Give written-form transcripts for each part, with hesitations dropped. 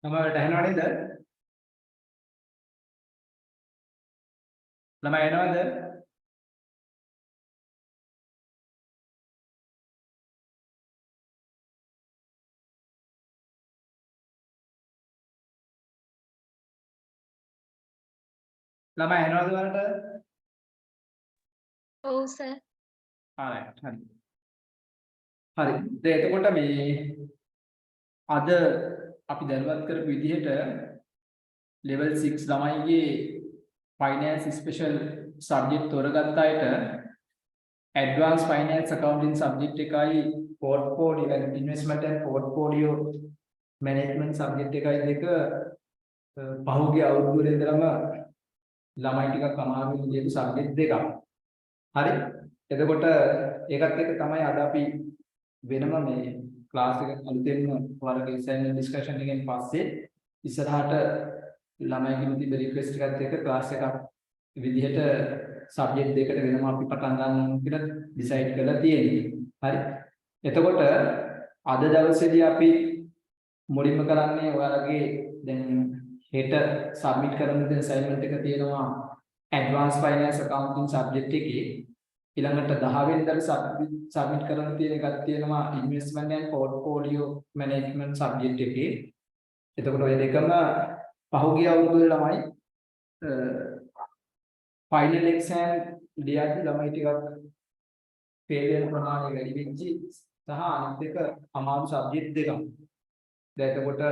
Nama Dahana ada? Nama Dahana ada? Nama Dahana ada mana? Oh, sir. Alright, hari. Hari. Jadi itu kota me ada අපි දැනුවත් කරපු විදිහට level 6 ළමයිගේ finance special subject තෝරගත්ත අයට advanced finance accounting subject එකයි portfolio and investment and portfolio management subject එකයි දෙක පහුගිය අවුරුදු වල ඉඳලම ළමයි ටිකක් අමාරුයි විදිහට subject දෙකක්. හරි. එතකොට ඒකත් එක්ක තමයි අද අපි වෙනම මේ ක්ලාස් එක අලුතෙන්ම වර්ග assignment discussion එකෙන් පස්සේ ඉස්සරහට ළමයිගෙන් තිබෙන රික්වෙස්ට් එකත් එක්ක ක්ලාස් එකක් විදිහට සබ්ජෙක්ට් දෙකකට වෙනම අපි පටන් ගන්න කියලා ඩිසයිඩ් කරලා තියෙන්නේ. හරි. එතකොට අද දවසේදී අපි මුලින්ම කරන්නේ ඔයාලගේ දැන් හෙට සබ්මිට් කරන්න දෙන assignment එක තියෙනවා advanced finance accounting subject එකේ ඊළඟට 10 වෙනිදාට සබ්මිට් කරන්න තියෙන එකක් තියෙනවා investment and portfolio management subject එකේ. එතකොට ඔය දෙකම පහුගිය අවුරුද්දේ ළමයි final exam ලියද්දි ළමයි ටිකක් ෆේල් වෙන ප්‍රමාණය වැඩි වෙච්චි සහ අනිත් එක අමාරු subject දෙකක්. දැන් එතකොට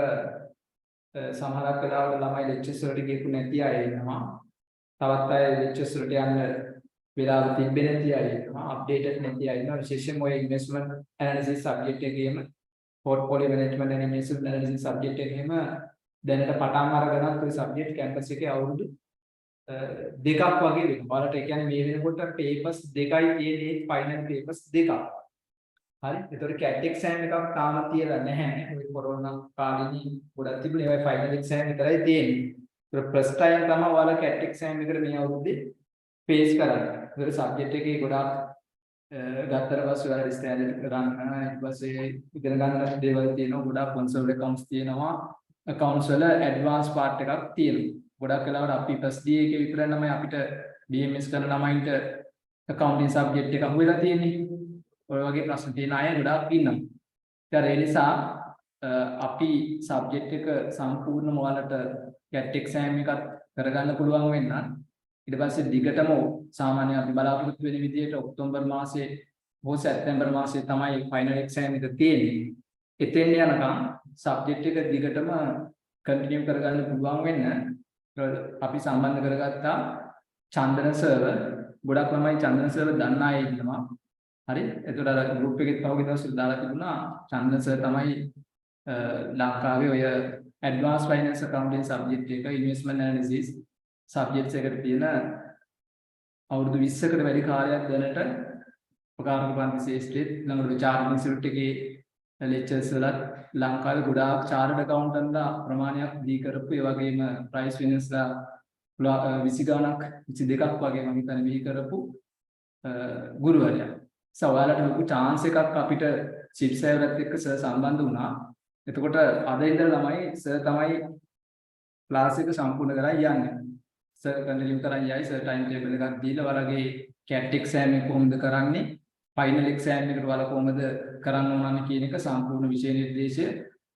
සමහරක් වෙලාවට ළමයි lectures වලට ගියපු නැති අය ඉන්නවා. තවත් අය lectures වලට යන්න වෙලාව තිබෙන්නේ නැති අය ඉන්නවා. අප්ඩේටඩ් නැති අය ඉන්නවා. විශේෂයෙන්ම ඔය investment analysis subject එකේම portfolio management and investment analysis subject එකේම දැනට පටන් අරගෙනත් ඔය subject campus එකේ අවුරුදු දෙකක් වගේ වෙනවා. ඔයාලට ඒ කියන්නේ මේ වෙනකොට papers දෙකයි තියෙන්නේ final papers දෙකක්. හරි. ඒතකොට CAT exam එකක් තාම තියලා නැහැ. ඔය කොරෝනා කාලෙදී ගොඩක් තිබුණේ ඒවයි final exam විතරයි තියෙන්නේ. ඒක first time තමයි ඔයාලා CAT exam එකට මේ අවුරුද්දේ face කරන්නේ. ඒක subject එකේ ගොඩාක් ගත්තට පස්සේ ඔයාලා ස්ටෑන්ඩඩ් කරන්න ඊට පස්සේ ඉගෙන ගන්න දේවල් තියෙනවා. ගොඩාක් concept accounts තියෙනවා. accounts වල advanced part එකක් තියෙනවා. ගොඩක් වෙලාවට අපි first D එකේ විතර තමයි අපිට BMS කරන ළමයින්ට accounting subject එක අහුවෙලා තියෙන්නේ. ඔය වගේ ප්‍රශ්න තියෙන අය ගොඩාක් ඉන්නවා. ඒ නිසා අපි subject එක සම්පූර්ණම ඔයාලට CAT exam එකක් කරගන්න පුළුවන් වෙන්න ඊට පස්සේ දිගටම සාමාන්‍ය අපි බලාපොරොත්තු වෙන විදිහට ඔක්තෝබර් මාසයේ හෝ සැප්තැම්බර් මාසයේ තමයි ෆයිනල් එක්සෑම් එක තියෙන්නේ. එතෙන් යනකම් සබ්ජෙක්ට් එක දිගටම කන්ටිනියු කරගන්න පුළුවන් වෙන්න අපි සම්බන්ධ කරගත්තා චන්දන සර්ව. ගොඩක් ළමයි චන්දන සර්ව දන්න අය ඉන්නවා. හරි. එතකොට අර ගෲප් එකෙත් පහුගිය දවස්වල දාලා තිබුණා චන්දන සර් තමයි ලංකාවේ ඔය ඇඩ්වාන්ස් ෆයිනෑන්ස් accounting subject එක investment analysis subjects එකට තියෙන අවුරුදු 20කට වැඩි කාලයක් දැනට ප්‍රකාශක පන්ති ශාස්ත්‍රයේ ළඟට චාර්ට් ඉන්ස්ටිටියුට් එකේ lectures වලත් ලංකාවේ ගොඩාක් chartered accountantලා ප්‍රමාණයක් දී කරපු ඒ වගේම price winners-ලා 20 ගණක් 22ක් වගේ මම හිතන්නේ බිහි කරපු ගුරුවරයා. ඔයාලට ලොකු chance එකක් අපිට චිප් සර්වර්ත් එක්ක සර් සම්බන්ධ වුණා. එතකොට අද ඉඳලා ළමයි සර් තමයි ක්ලාස් එක සම්පූර්ණ කරලා යන්නේ. සර් කන්ටිනියු කරන් යයි. සර් ටයිම් ටේබල් එකක් දීලා ඔයාලගේ CAT exam එක කොහොමද කරන්නේ? ෆයිනල් exam එකට ඔයාලා කොහොමද කරන්න ඕනන්නේ කියන එක සම්පූර්ණ විෂය නිර්දේශය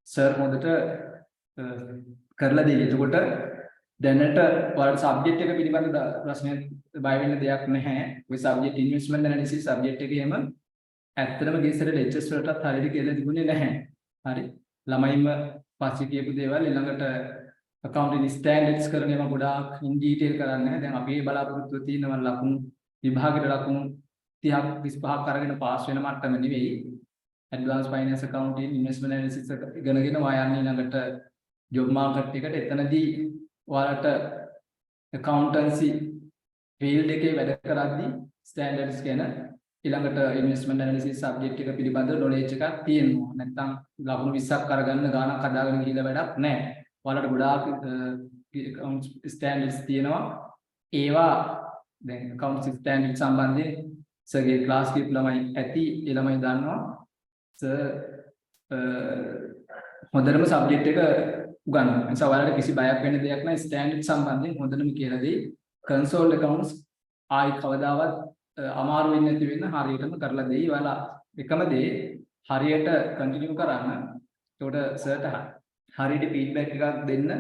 සර් හොඳට කරලා දෙයි. එතකොට දැනට ඔයාලට සබ්ජෙක්ට් එක පිළිබඳ ප්‍රශ්නයක් බය වෙන්න දෙයක් නැහැ. ඔය සබ්ජෙක්ට් ඉන්වෙස්ට්මන්ට් ඇනලිසිස් සබ්ජෙක්ට් එකේම ඇත්තටම ගියසර ලෙක්චර්ස් වලටත් හරියට කියලා තිබුණේ නැහැ. හරි. ළමයින්ම පස්සේ කියපු දේවල් ඊළඟට accounting standards කරන ඒවා ගොඩාක් in detail කරන්නේ නැහැ. දැන් අපි බලාපොරොත්තු තියෙනවා ලකුණු විභාගෙට ලකුණු 30ක් 25ක් අරගෙන පාස් වෙන මට්ටම නෙවෙයි. advanced finance accounting investment analysis ඉගෙනගෙන ඔයා යන්නේ ඊළඟට job market එකට. එතනදී ඔයාලට accountancy field එකේ වැඩ කරද්දී standards ගැන ඊළඟට investment analysis subject එක පිළිබඳ knowledge එකක් තියෙනවා. නැත්නම් ලකුණු 20ක් අරගන්න ගාණක් හදාගෙන ගිහිල්ලා වැඩක් නැහැ. ඔයාලට ගොඩාක් accounts standards තියෙනවා. ඒවා දැන් accounts standards සම්බන්ධයෙන් සර්ගේ ක්ලාස් කීප ළමයි ඇති. ඒ ළමයි දන්නවා. සර් හොඳටම සබ්ජෙක්ට් එක උගන්වනවා. ඒ නිසා ඔයාලට කිසි බයක් වෙන්න දෙයක් නැහැ. ස්ටෑන්ඩඩ් සම්බන්ධයෙන් හොඳටම කියලා දෙයි. කන්සෝල් accounts ආයි කවදාවත් අමාරු වෙන්නේ නැති වෙන්න හරියටම කරලා දෙයි. ඔයාලා එකම දේ හරියට කන්ටිනියු කරන්න. ඒකට සර්ට හරියට ෆීඩ්බැක් එකක් දෙන්න.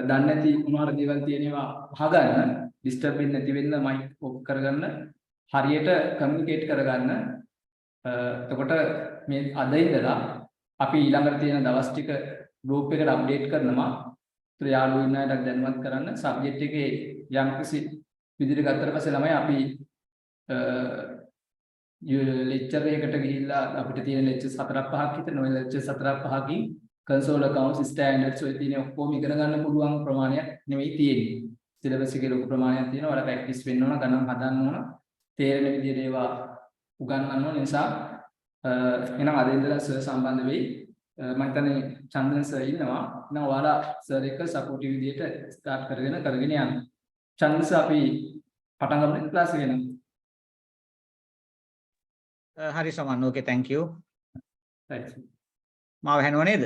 දන්නේ නැති මොනවාර දේවල් තියෙනවා අහගන්න. ඩිස්ටර්බ් වෙන්නේ නැති වෙන්න මයික් ඔෆ් කරගන්න. හරියට කමියුනිකේට් කරගන්න. එතකොට මේ අද ඉඳලා අපි ඊළඟට තියෙන දවස් ටික ගෲප් එකට අප්ඩේට් කරනවා. ඒතර යාළුවෝ ඉන්න අයට දැනුවත් කරන්න. සබ්ජෙක්ට් එකේ යම්කිසි විදිහට ගත්තට පස්සේ ළමයි අපි ලෙක්චර් එකකට ගිහිල්ලා අපිට තියෙන ලෙක්චර්ස් 4-5ක් විතර ඔය ලෙක්චර්ස් 4-5කින් කන්සෝල් accounts ස්ටෑන්ඩඩ්ස් ඔය තියෙන ඔක්කොම ඉගෙන ගන්න පුළුවන් ප්‍රමාණයක් නෙවෙයි තියෙන්නේ. සිලබස් එකේ ලොකු ප්‍රමාණයක් තියෙනවා. ඔයාලා ප්‍රැක්ටිස් වෙන්න ඕන, ගණන් හදන්න ඕන, තේරෙන විදිහට ඒවා උගන්වන්න ඕන. නිසා එහෙනම් අද ඉඳලා සර් සම්බන්ධ වෙයි. මම හිතන්නේ චන්දන සර් ඉන්නවා. එහෙනම් ඔයාලා සර් එක්ක සපෝටිව් විදිහට ස්ටාර්ට් කරගෙන යන්න. චන්දන සර් අපි පටන් ගමු ක්ලාස් එක නම්. හරි සමන්. ඕකේ thank you. right. මාව හැනුව නේද?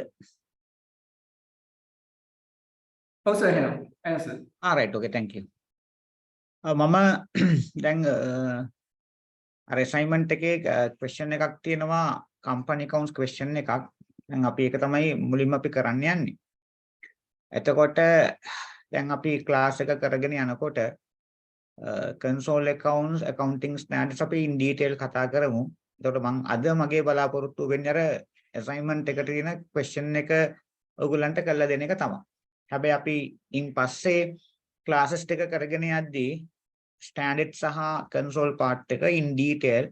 ඔව් සර් එහෙනම්. answer. right okay thank you. මම දැන් අර assignment එකේ question එකක් තියෙනවා company accounts question එකක්. දැන් අපි ඒක තමයි මුලින්ම අපි කරන්න යන්නේ. එතකොට දැන් අපි class එක කරගෙන යනකොට console accounts accounting standards අපි in detail කතා කරමු. එතකොට මම අද මගේ බලාපොරොත්තු වෙන්නේ අර assignment එකට තියෙන question එක ඔයගොල්ලන්ට කරලා දෙන එක තමයි. හැබැයි අපි ඉන් පස්සේ classes ටික කරගෙන යද්දී standard සහ console part එක in detail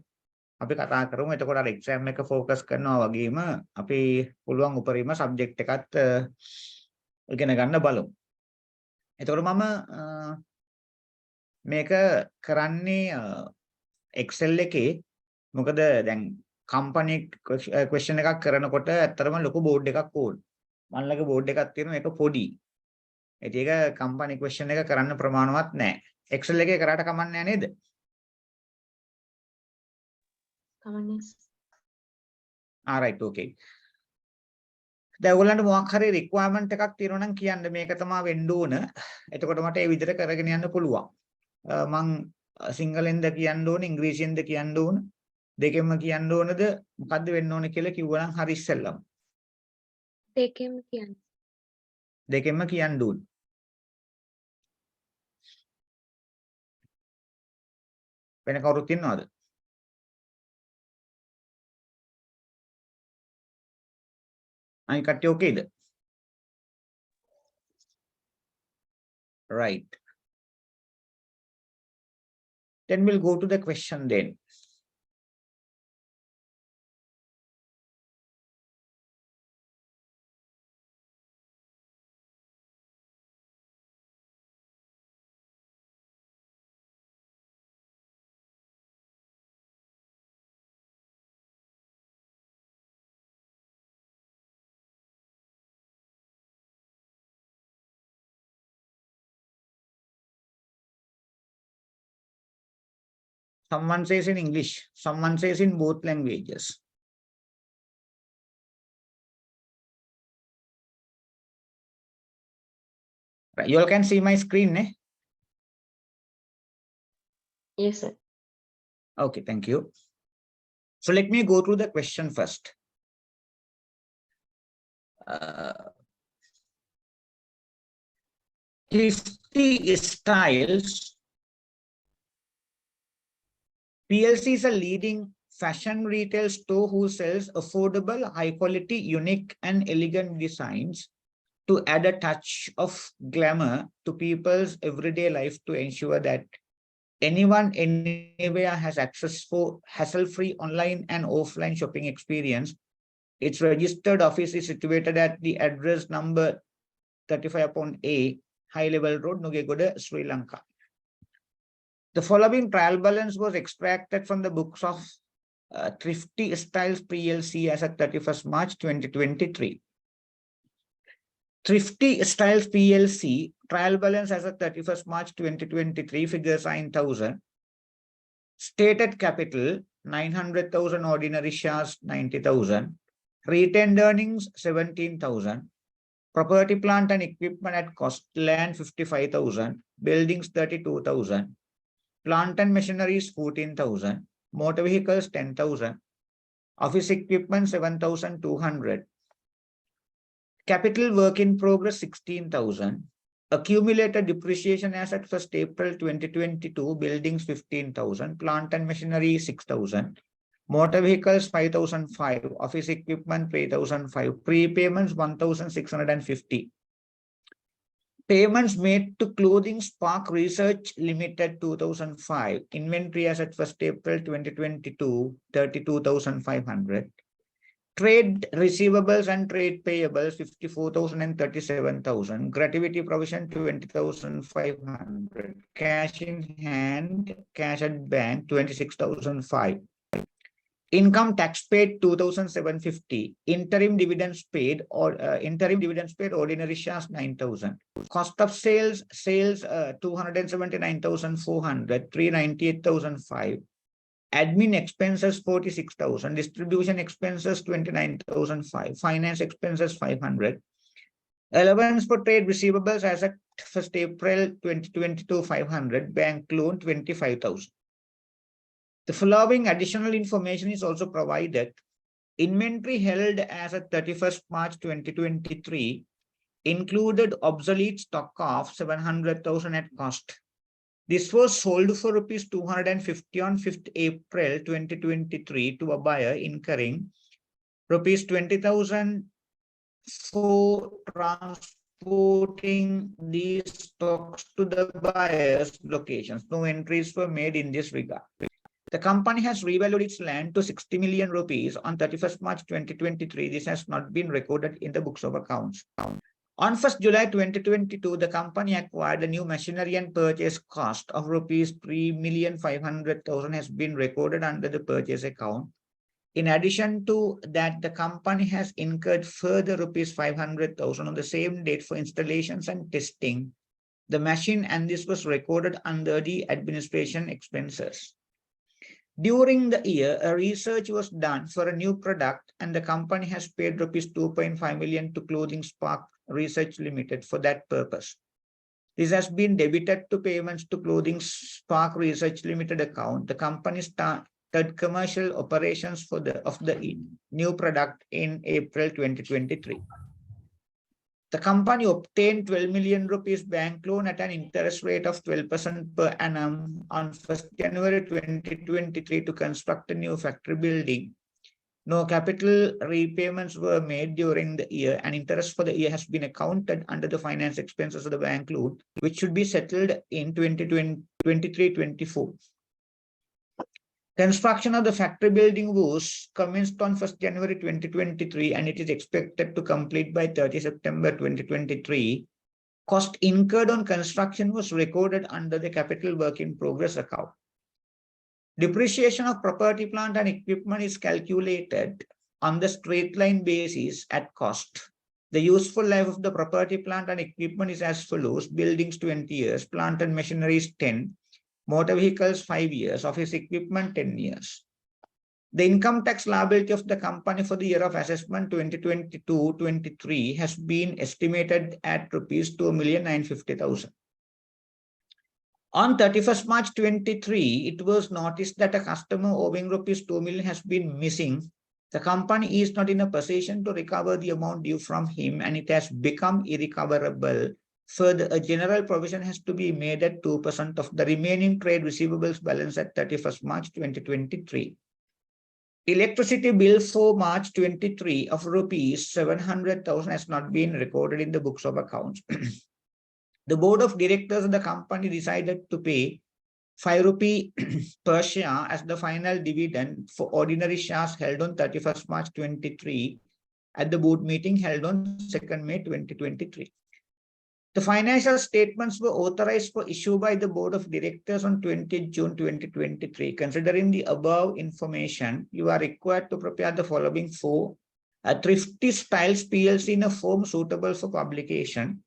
අපි කතා කරමු. එතකොට අර exam එක focus කරනවා වගේම අපි පුළුවන් උපරිම subject එකත් ඉගෙන ගන්න බලමු. එතකොට මම මේක කරන්නේ Excel එකේ. මොකද දැන් company question එකක් කරනකොට ඇත්තටම ලොකු board එකක් ඕන. මම ළඟ board එකක් තියෙනවා ඒක පොඩි. ඒක company question එක කරන්න ප්‍රමාණවත් නැහැ. Excel එකේ කරාට කමක් නැහැ නේද? කමන්නේ. right okay. දැන් ඔයගොල්ලන්ට මොකක් හරි requirement එකක් තියෙනවා නම් කියන්න මේක තමයි වෙන්න ඕන. එතකොට මට ඒ විදිහට කරගෙන යන්න පුළුවන්. මං සිංහලෙන්ද කියන්න ඕන, ඉංග්‍රීසියෙන්ද කියන්න ඕන, දෙකෙන්ම කියන්න ඕනද මොකද්ද වෙන්න ඕන කියලා කිව්වනම් හරි ඉස්සෙල්ලම. දෙකෙන්ම කියන්න. දෙකෙන්ම කියන්න ඕන. වෙන කවුරුත් ඉන්නවද? අනිත් කට්ටිය ඕකේද? right. Then we'll go to the question then. Someone says in English, someone says in both languages. Right. You all can see my screen, eh? Yes, sir. Okay, thank you. So let me go through the question first. 50 styles. PLC is a leading fashion retail store who sells affordable, high-quality, unique and elegant designs to add a touch of glamour to people's everyday life to ensure that anyone, anywhere has access for hassle-free online and offline shopping experience. Its registered office is situated at the address number 35-A, High Level Road, Nugegoda, Sri Lanka. The following trial balance was extracted from the books of Thrifty Styles PLC as at 31st March 2023. Thrifty Styles PLC trial balance as at 31st March 2023 figures are in 1,000. Stated capital 900,000, ordinary shares 90,000. Retained earnings 17,000. Property, plant and equipment at cost: land 55,000, buildings 32,000, plant and machineries 14,000, motor vehicles 10,000, office equipment 7,200, capital work in progress 16,000, accumulated depreciation as at 1st April 2022, buildings 15,000, plant and machinery 6,000, motor vehicles 5,005, office equipment 3,005, prepayments 1,650. Payments made to Clothing Spark Research Limited 2005, inventory as at 1st April 2022, 32,500. Trade receivables and trade payables 54,000 and 37,000. Gratuity provision 20,500. Cash in hand, cash at bank 26,005. Income tax paid 2,750. Interim dividends paid ordinary shares 9,000. Cost of sales 279,400, 398,005. Admin expenses 46,000, distribution expenses 29,005, finance expenses 500. Allowance for trade receivables as at 1st April 2022 500, bank loan 25,000. The following additional information is also provided. Inventory held as at 31st March 2023 included obsolete stock of 700,000 at cost. This was sold for rupees 250 on 5th April 2023 to a buyer, incurring rupees 20,000 for transporting these stocks to the buyer's locations. No entries were made in this regard. The company has revalued its land to 60 million rupees on 31st March 2023. This has not been recorded in the books of accounts. On 1st July 2022, the company acquired a new machinery and purchase cost of rupees 3,500,000 has been recorded under the purchase account. In addition to that, the company has incurred further rupees 500,000 on the same date for installations and testing the machine, and this was recorded under the administration expenses. During the year, a research was done for a new product, and the company has paid rupees 2.5 million to Clothing Spark Research Limited for that purpose. This has been debited to payments to Clothing Spark Research Limited account. The company started commercial operations of the new product in April 2023. The company obtained 12 million rupees bank loan at an interest rate of 12% per annum on 1st January 2023 to construct a new factory building. No capital repayments were made during the year, and interest for the year has been accounted under the finance expenses of the bank loan, which should be settled in 2023-24. Construction of the factory building was commenced on 1st January 2023, and it is expected to complete by 30 September 2023. Cost incurred on construction was recorded under the capital work in progress account. Depreciation of property, plant and equipment is calculated on the straight line basis at cost. The useful life of the property, plant and equipment is as follows: buildings 20 years, plant and machinery is 10, motor vehicles 5 years, office equipment 10 years. The income tax liability of the company for the year of assessment 2022-23 has been estimated at rupees 2,950,000. On 31st March 23, it was noticed that a customer owing rupees 2 million has been missing. The company is not in a position to recover the amount due from him, and it has become irrecoverable. Further, a general provision has to be made at 2% of the remaining trade receivables balance at 31st March 2023. Electricity bill for March 23 of rupees 700,000 has not been recorded in the books of accounts. The board of directors of the company decided to pay 5 rupee per share as the final dividend for ordinary shares held on 31st March 23 at the board meeting held on 2nd May 2023. The financial statements were authorized for issue by the board of directors on 20 June 2023. Considering the above information, you are required to prepare the following for a Thrifty Styles PLC in a form suitable for publication: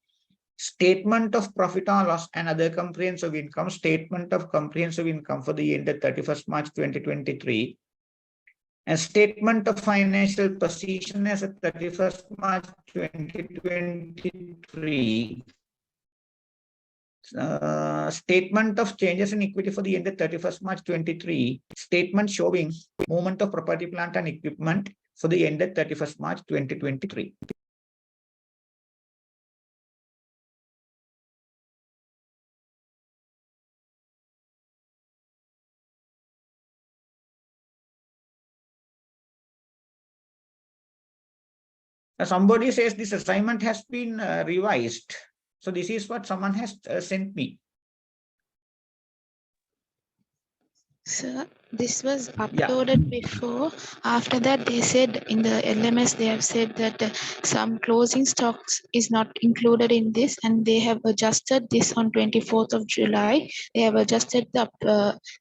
statement of profit or loss and other comprehensive income, statement of comprehensive income for the year ended 31st March 2023, A statement of financial position as of 31st March 2023. Statement of changes in equity for the end of 31st March 23. Statement showing movement of property, plant and equipment for the end of 31st March 2023. Somebody says this assignment has been revised. So this is what someone has sent me. Sir, this was uploaded before. After that, they said in the LMS, they have said that some closing stocks is not included in this, and they have adjusted this on 24th of July. They have adjusted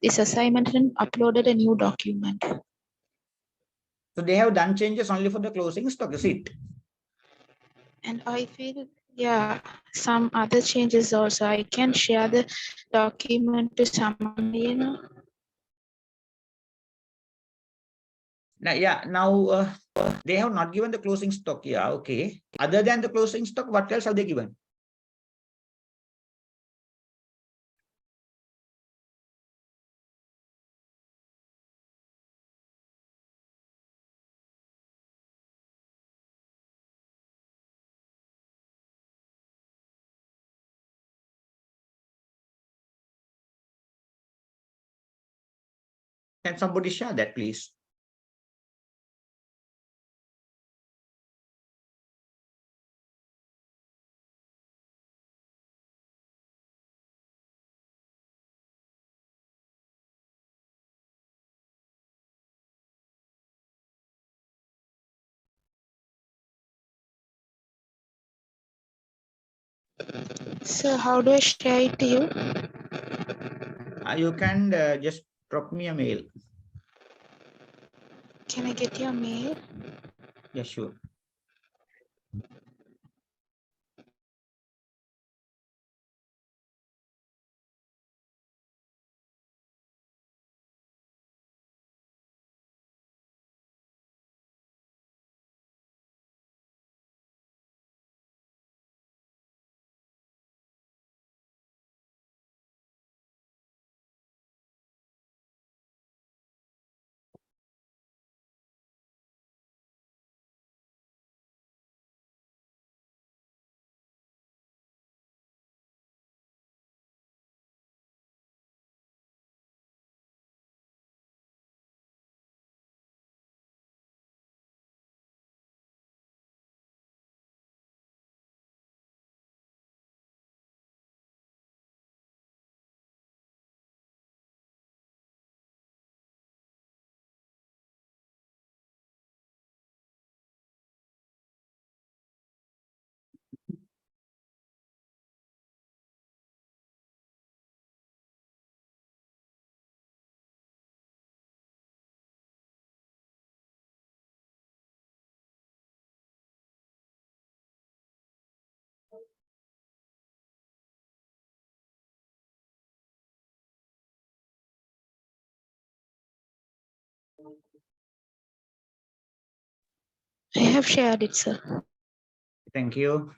this assignment and uploaded a new document. So they have done changes only for the closing stock, is it? And I feel, yeah, some other changes also. I can share the document to someone, you know. Now they have not given the closing stock. Yeah, okay. Other than the closing stock, what else have they given? Can somebody share that, please? So how do I share it to you? You can just drop me a mail. Can I get your mail? Yeah, sure. I have shared it, sir. Thank you.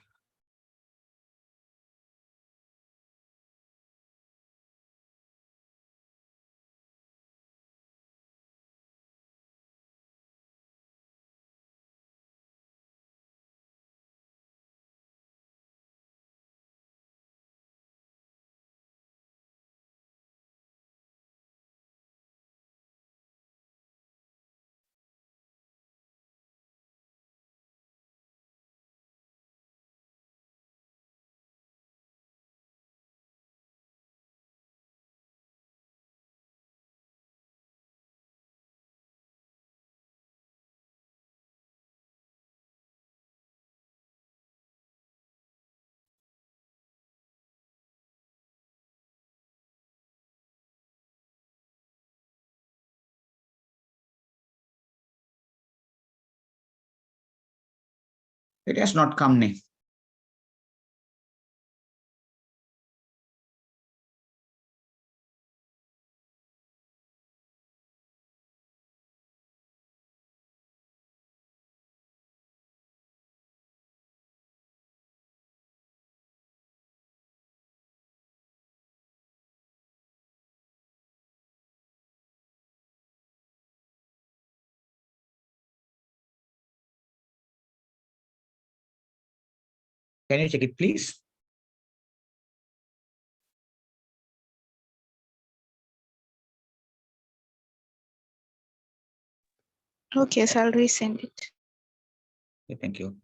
It has not come, ne? Can you check it, please? Okay, so I'll resend it. Okay, thank you.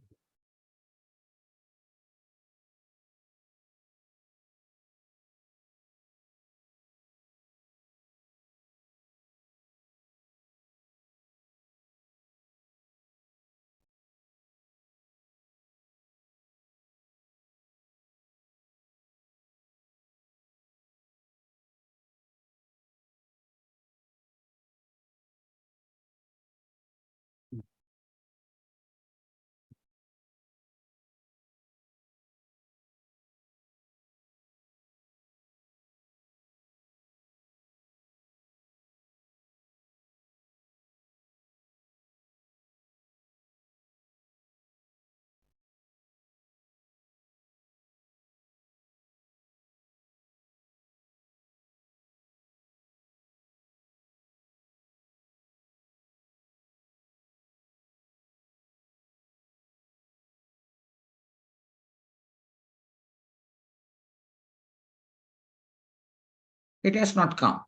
It has not come.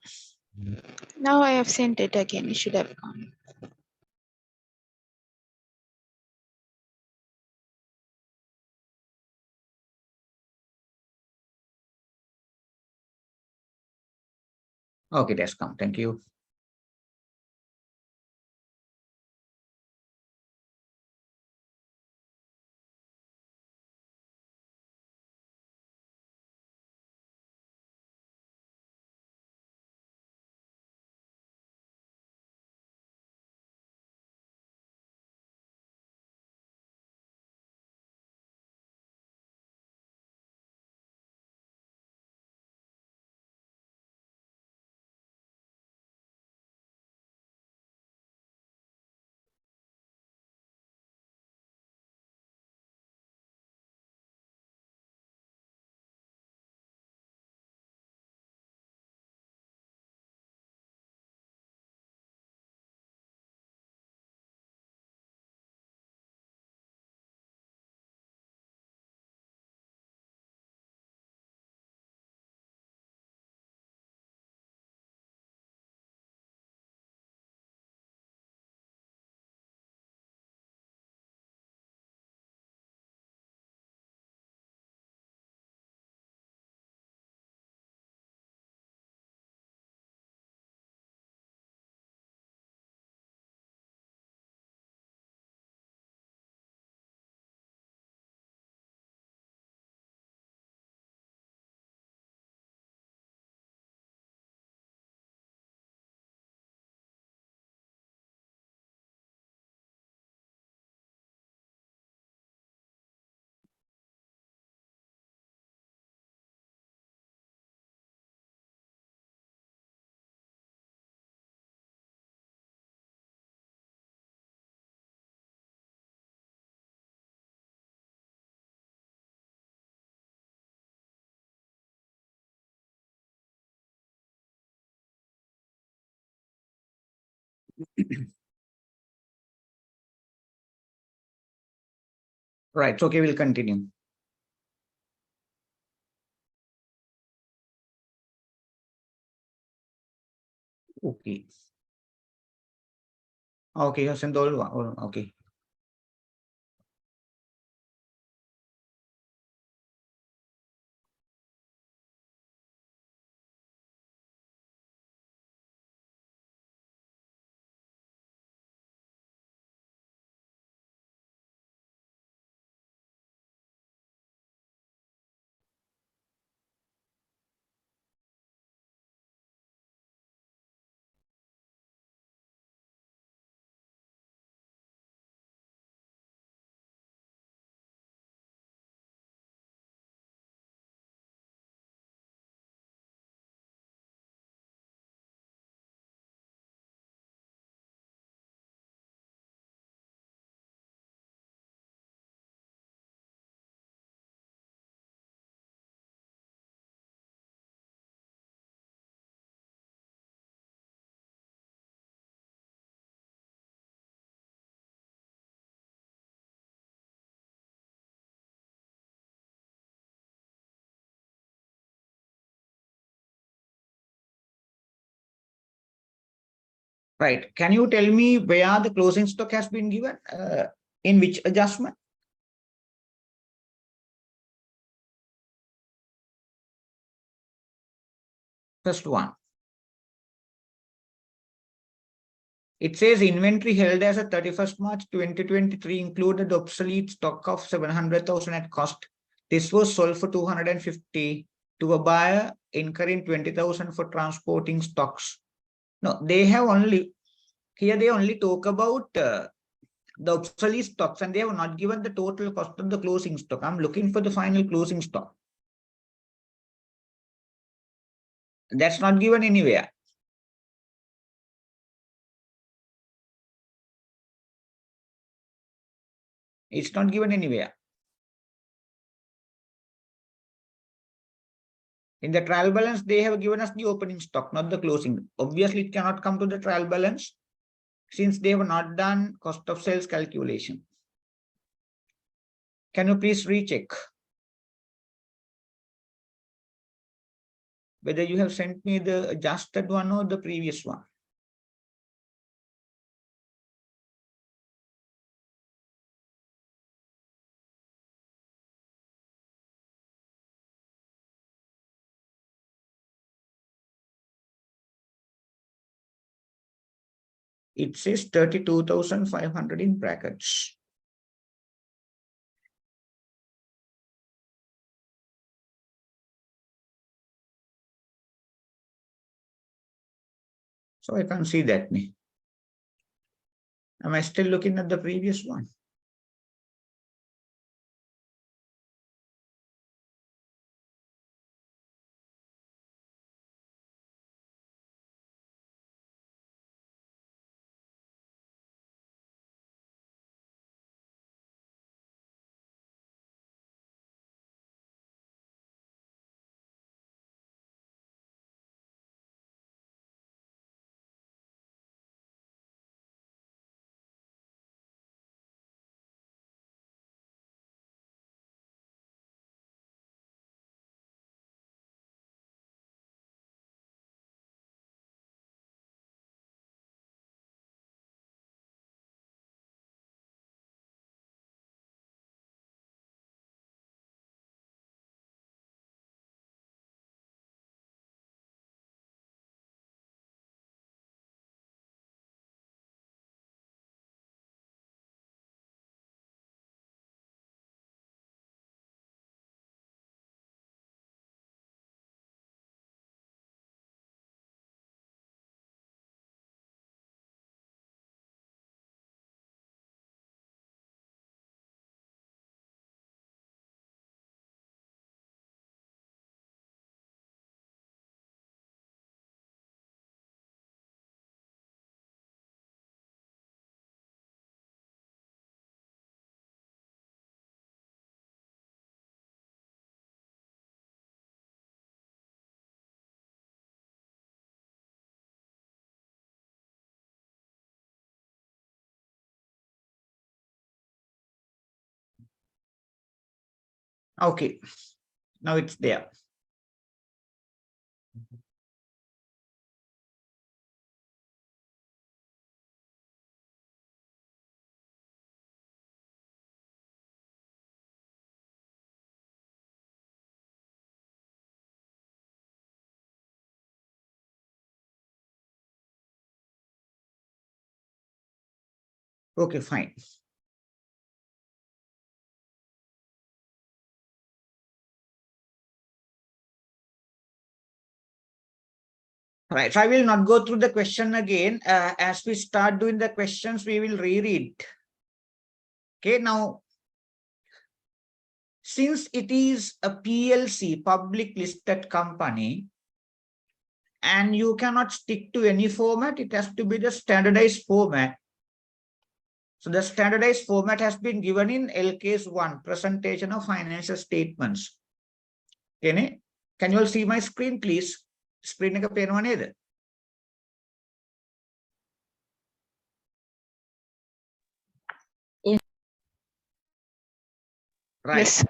Now I have sent it again. It should have come. Okay, it has come. Thank you. Right. Okay, we'll continue. Okay. Okay, you have sent all. Okay. Right. Can you tell me where the closing stock has been given? In which adjustment? First one. It says inventory held as of 31st March 2023 included obsolete stock of 700,000 at cost. This was sold for 250 to a buyer, incurring 20,000 for transporting stocks. No, they have only, here they only talk about the obsolete stocks and they have not given the total cost of the closing stock. I'm looking for the final closing stock. That's not given anywhere. It's not given anywhere. In the trial balance, they have given us the opening stock, not the closing. Obviously, it cannot come to the trial balance since they have not done cost of sales calculation. Can you please recheck whether you have sent me the adjusted one or the previous one? It says 32,500 in brackets. So I can't see that. Am I still looking at the previous one? Okay, now it's there. Okay, fine. Right, so I will not go through the question again. As we start doing the questions, we will reread. Okay, now, since it is a PLC, public listed company, and you cannot stick to any format, it has to be the standardized format. So the standardized format has been given in LCase 1, presentation of financial statements. Okay, can you all see my screen, please? Screen එක පේනව නේද? Yes. Right. Yes.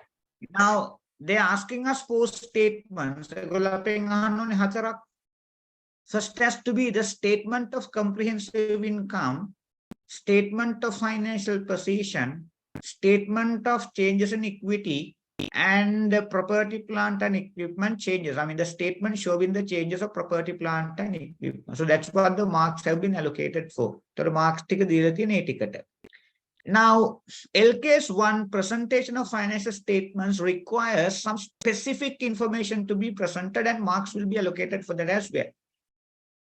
Now they're asking us 4 statements. ඒගොල්ලෝ අපෙන් අහන්න ඕනේ 4ක්. First has to be the statement of comprehensive income, statement of financial position, statement of changes in equity, and the property, plant and equipment changes. I mean, the statement showing the changes of property, plant and equipment. So that's what the marks have been allocated for. So the marks tika dila thiyena ee tiකට. Now, LKS 1 presentation of financial statements requires some specific information to be presented, and marks will be allocated for that as well.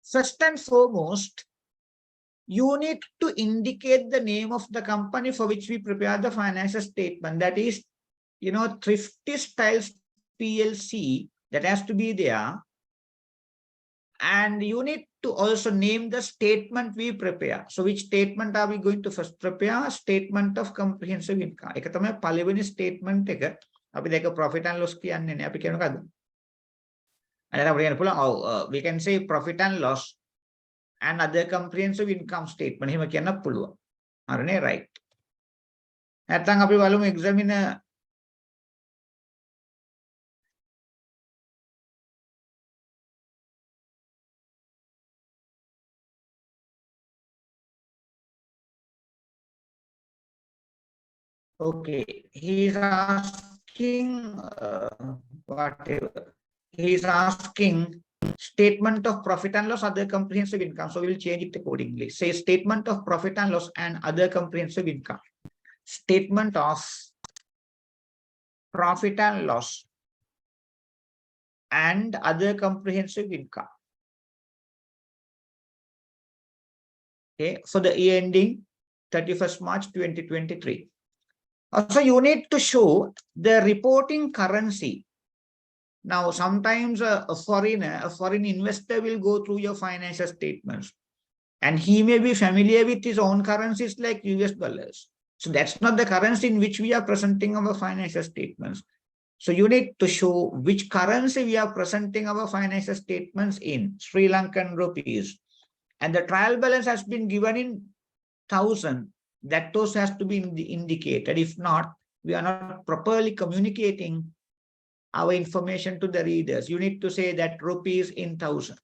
First and foremost, you need to indicate the name of the company for which we prepare the financial statement. That is, Thrifty Styles PLC, that has to be there. And you need to also name the statement we prepare. So which statement are we going to first prepare? Statement of comprehensive income. එක තමයි පළවෙනි statement එක. අපි දෙක profit and loss කියන්නේ නේ. අපි කියන මොකද්ද? We can say profit and loss and other comprehensive income statement. එහෙම කියන්නත් පුළුවන්. හරිනේ, right. නැත්නම් අපි බලමු examiner okay, he is asking whatever. He is asking statement of profit and loss, other comprehensive income. So we will change it accordingly. Say statement of profit and loss and other comprehensive income. Statement of profit and loss and other comprehensive income. Okay, for the year ending 31st March 2023. Also, you need to show the reporting currency. Now, sometimes a foreign investor will go through your financial statements, and he may be familiar with his own currencies like US dollars. So that's not the currency in which we are presenting our financial statements. So you need to show which currency we are presenting our financial statements in, Sri Lankan rupees. And the trial balance has been given in 1,000. That also has to be indicated. If not, we are not properly communicating our information to the readers. You need to say that rupees in 1,000.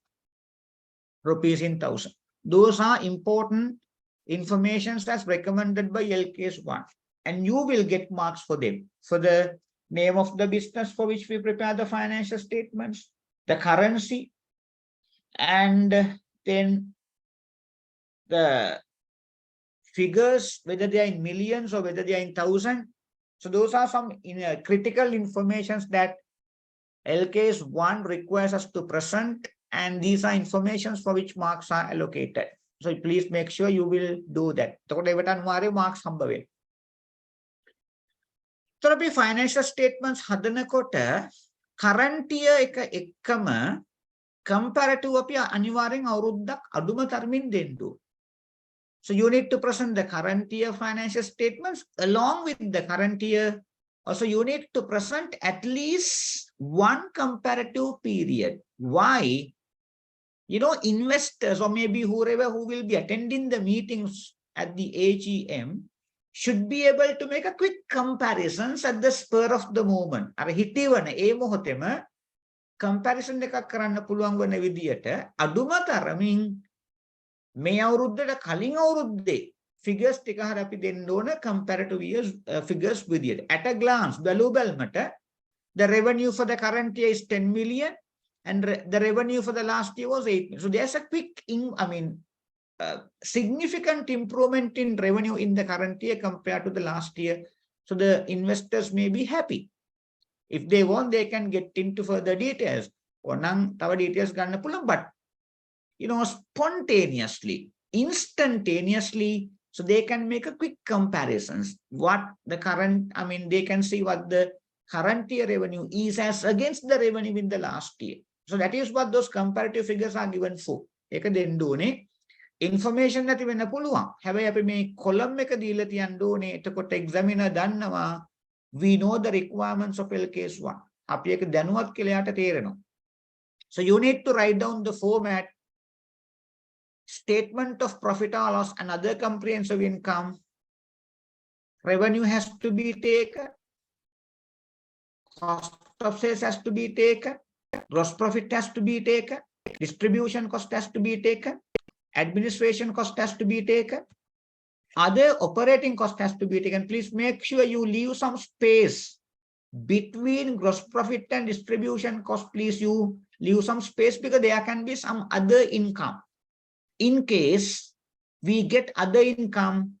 Rupees in 1,000. Those are important informations as recommended by LKS 1. And you will get marks for them. For the name of the business for which we prepare the financial statements, the currency, and then the figures, whether they are in millions or whether they are in 1,000. So those are some critical informations that LKS 1 requires us to present, and these are informations for which marks are allocated. So please make sure you will do that. marks හම්බ වෙයි. So අපි financial statements හදනකොට current year එක එක්කම comparative අපි අනිවාර්යෙන් අවුරුද්දක් අඩුම තරමින් දෙන්න ඕනේ. So you need to present the current year financial statements along with the current year. Also, you need to present at least one comparative period. Why? Investors or maybe whoever who will be attending the meetings at the AGM should be able to make a quick comparisons at the spur of the moment. අර හිතවන ඒ මොහොතේම comparison එකක් කරන්න පුළුවන් වෙන විදියට අඩුම තරමින් මේ අවුරුද්දට කලින් අවුරුද්දේ figures ටික හරිය අපි දෙන්න ඕන comparative years figures විදියට. At a glance, බැලු බැලමට the revenue for the current year is 10 million and the revenue for the last year was 8 million. So there's a quick, significant improvement in revenue in the current year compared to the last year. So the investors may be happy. If they want, they can get into further details. Or නම් තව details ගන්න පුළුවන්, but spontaneously, instantaneously, so they can make a quick comparisons. What the current, they can see what the current year revenue is as against the revenue in the last year. So that is what those comparative figures are given for. ඒක දෙන්න ඕනේ. Information නැති වෙන්න පුළුවන්. හැබැයි අපි මේ column එක දීලා තියන්න ඕනේ. එතකොට examiner දන්නවා we know the requirements of LKS 1. අපි ඒක දැනුවත් කියලා යට තේරෙනවා. So you need to write down the format: statement of profit or loss and other comprehensive income. Revenue has to be taken. Cost of sales has to be taken. Gross profit has to be taken. Distribution cost has to be taken. Administration cost has to be taken. Other operating cost has to be taken. Please make sure you leave some space between gross profit and distribution cost. Please you leave some space because there can be some other income. In case we get other income,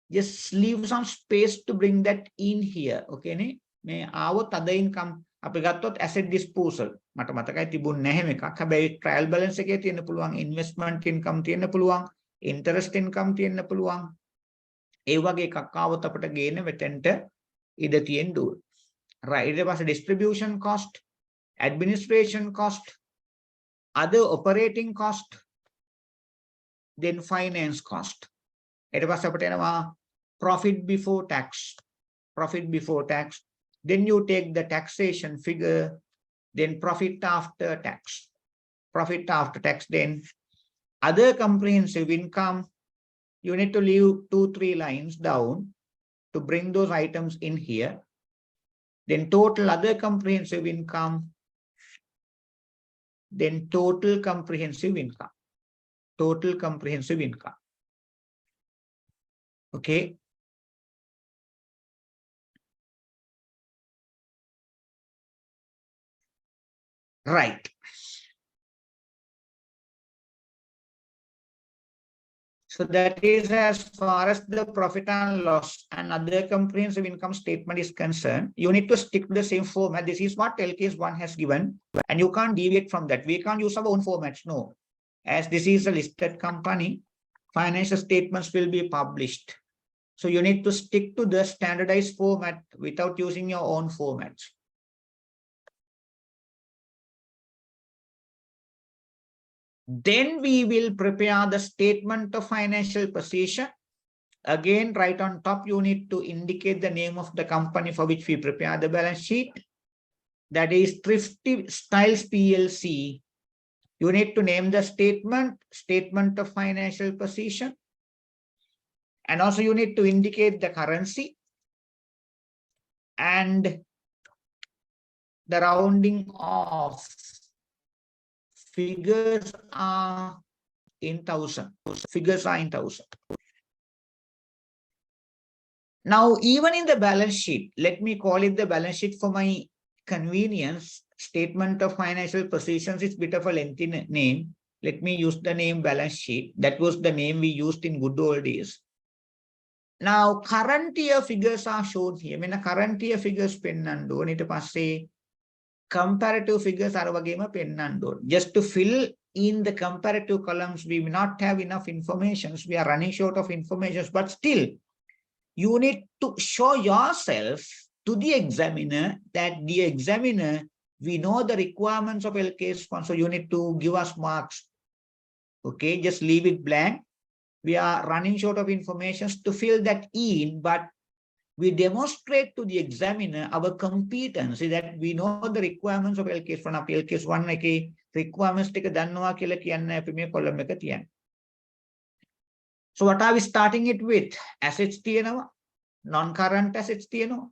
just leave some space to bring that in here. Okay ne? මේ ආවොත් other income අපි ගත්තොත් asset disposal. මට මතකයි තිබුණ නැහැ මේකක්. හැබැයි trial balance එකේ තියෙන්න පුළුවන්, investment income තියෙන්න පුළුවන්, interest income තියෙන්න පුළුවන්. ඒ වගේ එකක් ආවොත් අපිට ගේන වෙතෙන්ට ඉඩ තියෙන්න ඕන. Right. ඊට පස්සේ distribution cost, administration cost, other operating cost, then finance cost. ඊට පස්සේ අපිට එනවා profit before tax. Profit before tax. Then you take the taxation figure, then profit after tax. Profit after tax, then other comprehensive income. You need to leave 2-3 lines down to bring those items in here. Then total other comprehensive income. Then total comprehensive income. Total comprehensive income. Okay. Right. So that is as far as the profit and loss and other comprehensive income statement is concerned. You need to stick to the same format. This is what LKS 1 has given, and you can't deviate from that. We can't use our own formats, no. As this is a listed company, financial statements will be published. So you need to stick to the standardized format without using your own formats. Then we will prepare the statement of financial position. Again, right on top, you need to indicate the name of the company for which we prepare the balance sheet. That is Thrifty Styles PLC. You need to name the statement of financial position. And also you need to indicate the currency and the rounding off. Figures are in thousand. Figures are in thousand. Now, even in the balance sheet, let me call it the balance sheet for my convenience. Statement of financial positions is a bit of a lengthy name. Let me use the name balance sheet. That was the name we used in good old days. Now, current year figures are shown here. I mean, current year figures pennando. ඊට පස්සේ comparative figures are වගේම පෙන්නන්න. Just to fill in the comparative columns, we may not have enough information. We are running short of information, but still, you need to show yourself to the examiner that the examiner, we know the requirements of LKS 1, so you need to give us marks. Okay, just leave it blank. We are running short of information to fill that in, but we demonstrate to the examiner our competency that we know the requirements of LKS 1. LKS 1 එකේ requirements ටික දන්නවා කියලා කියන්නේ අපි මේ column එක තියන්නේ. So what are we starting it with? Assets තියෙනවා, non-current assets තියෙනවා,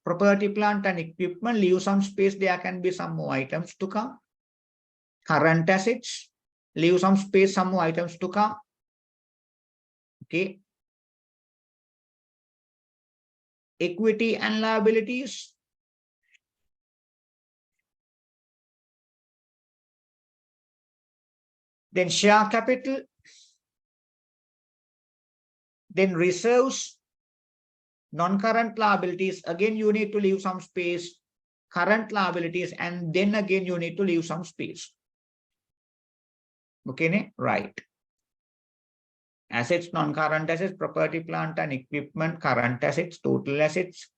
property, plant and equipment. Leave some space, there can be some more items to come. Current assets, leave some space, some more items to come. Okay. Equity and liabilities. Then share capital. Then reserves. Non-current liabilities. Again, you need to leave some space. Current liabilities. And then again, you need to leave some space. Okay, right. Assets, non-current assets, property, plant and equipment, current assets, total assets,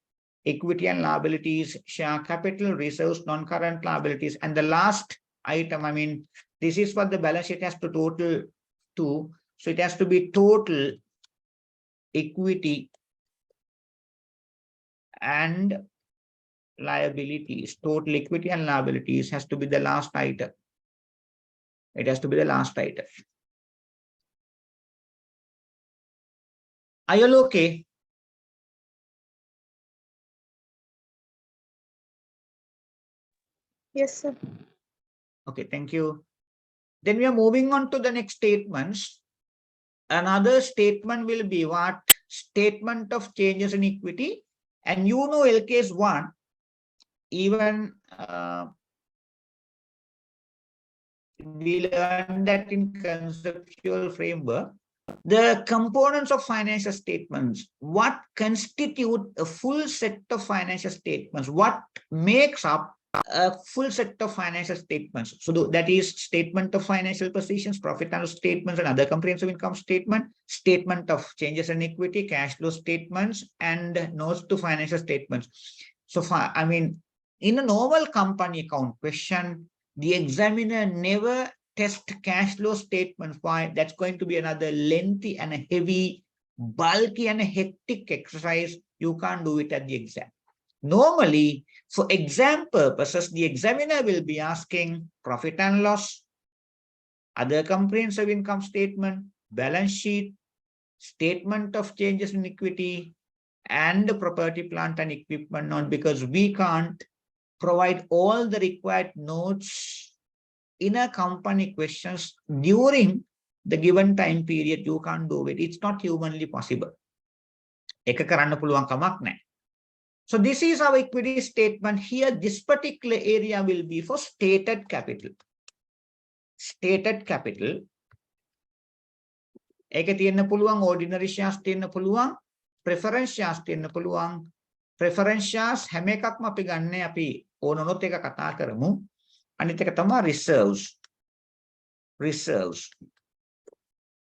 equity and liabilities, share capital, reserves, non-current liabilities. And the last item, I mean, this is what the balance sheet has to total to. So it has to be total equity and liabilities. Total equity and liabilities has to be the last item. It has to be the last item. Are you all okay? Yes, sir. Okay, thank you. Then we are moving on to the next statements. Another statement will be what? Statement of changes in equity. And you know LKS 1, even we learned that in conceptual framework. The components of financial statements, what constitute a full set of financial statements, what makes up a full set of financial statements. So that is statement of financial positions, profit and loss statements and other comprehensive income statement, statement of changes in equity, cash flow statements, and notes to financial statements. So far, I mean, in a normal company account question, the examiner never test cash flow statements. Why? That's going to be another lengthy and a heavy, bulky and a hectic exercise. You can't do it at the exam. Normally, for exam purposes, the examiner will be asking profit and loss, other comprehensive income statement, balance sheet, statement of changes in equity, and the property, plant, and equipment note, because we can't provide all the required notes in a company questions during the given time period. You can't do it. It's not humanly possible. So this is our equity statement. Here, this particular area will be for stated capital. Stated capital. Ordinary shares preference shares preference shares හැම එකක්ම අපි ගන්න අපි ඕනොත් එක කතා කරමු. අනිත් එක තමයි reserves.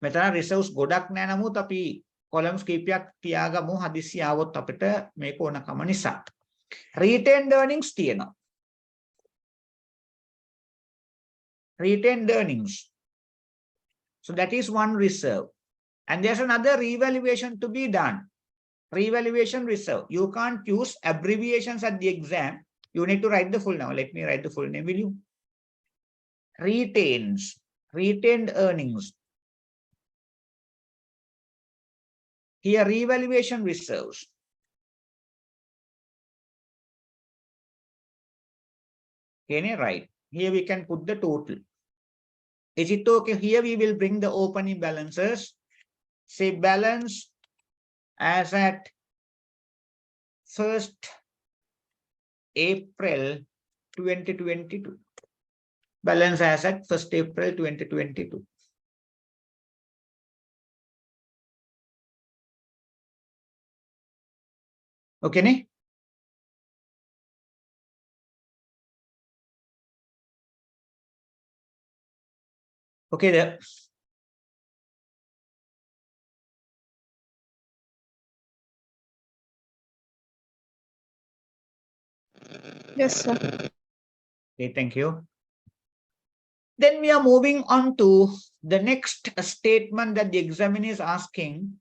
මෙතන reserves ගොඩක් නෑ, නමුත් අපි columns කීපයක් තියාගමු හදිස්සි ආවොත් අපිට මේක ඕනකම නිසා. Retained earnings තියෙනවා. Retained earnings. So that is one reserve. And there's another revaluation to be done. Revaluation reserve. You can't use abbreviations at the exam. You need to write the full name. Let me write the full name, will you? Retained earnings. Here, revaluation reserves. Okay, right. Here we can put the total. Is it okay? Here we will bring the opening balances. Say balance as at 1st April 2022. Balance as at 1st April 2022. Okay, ne? Okay, there. Yes, sir. Okay, thank you. Then we are moving on to the next statement that the examiner is asking.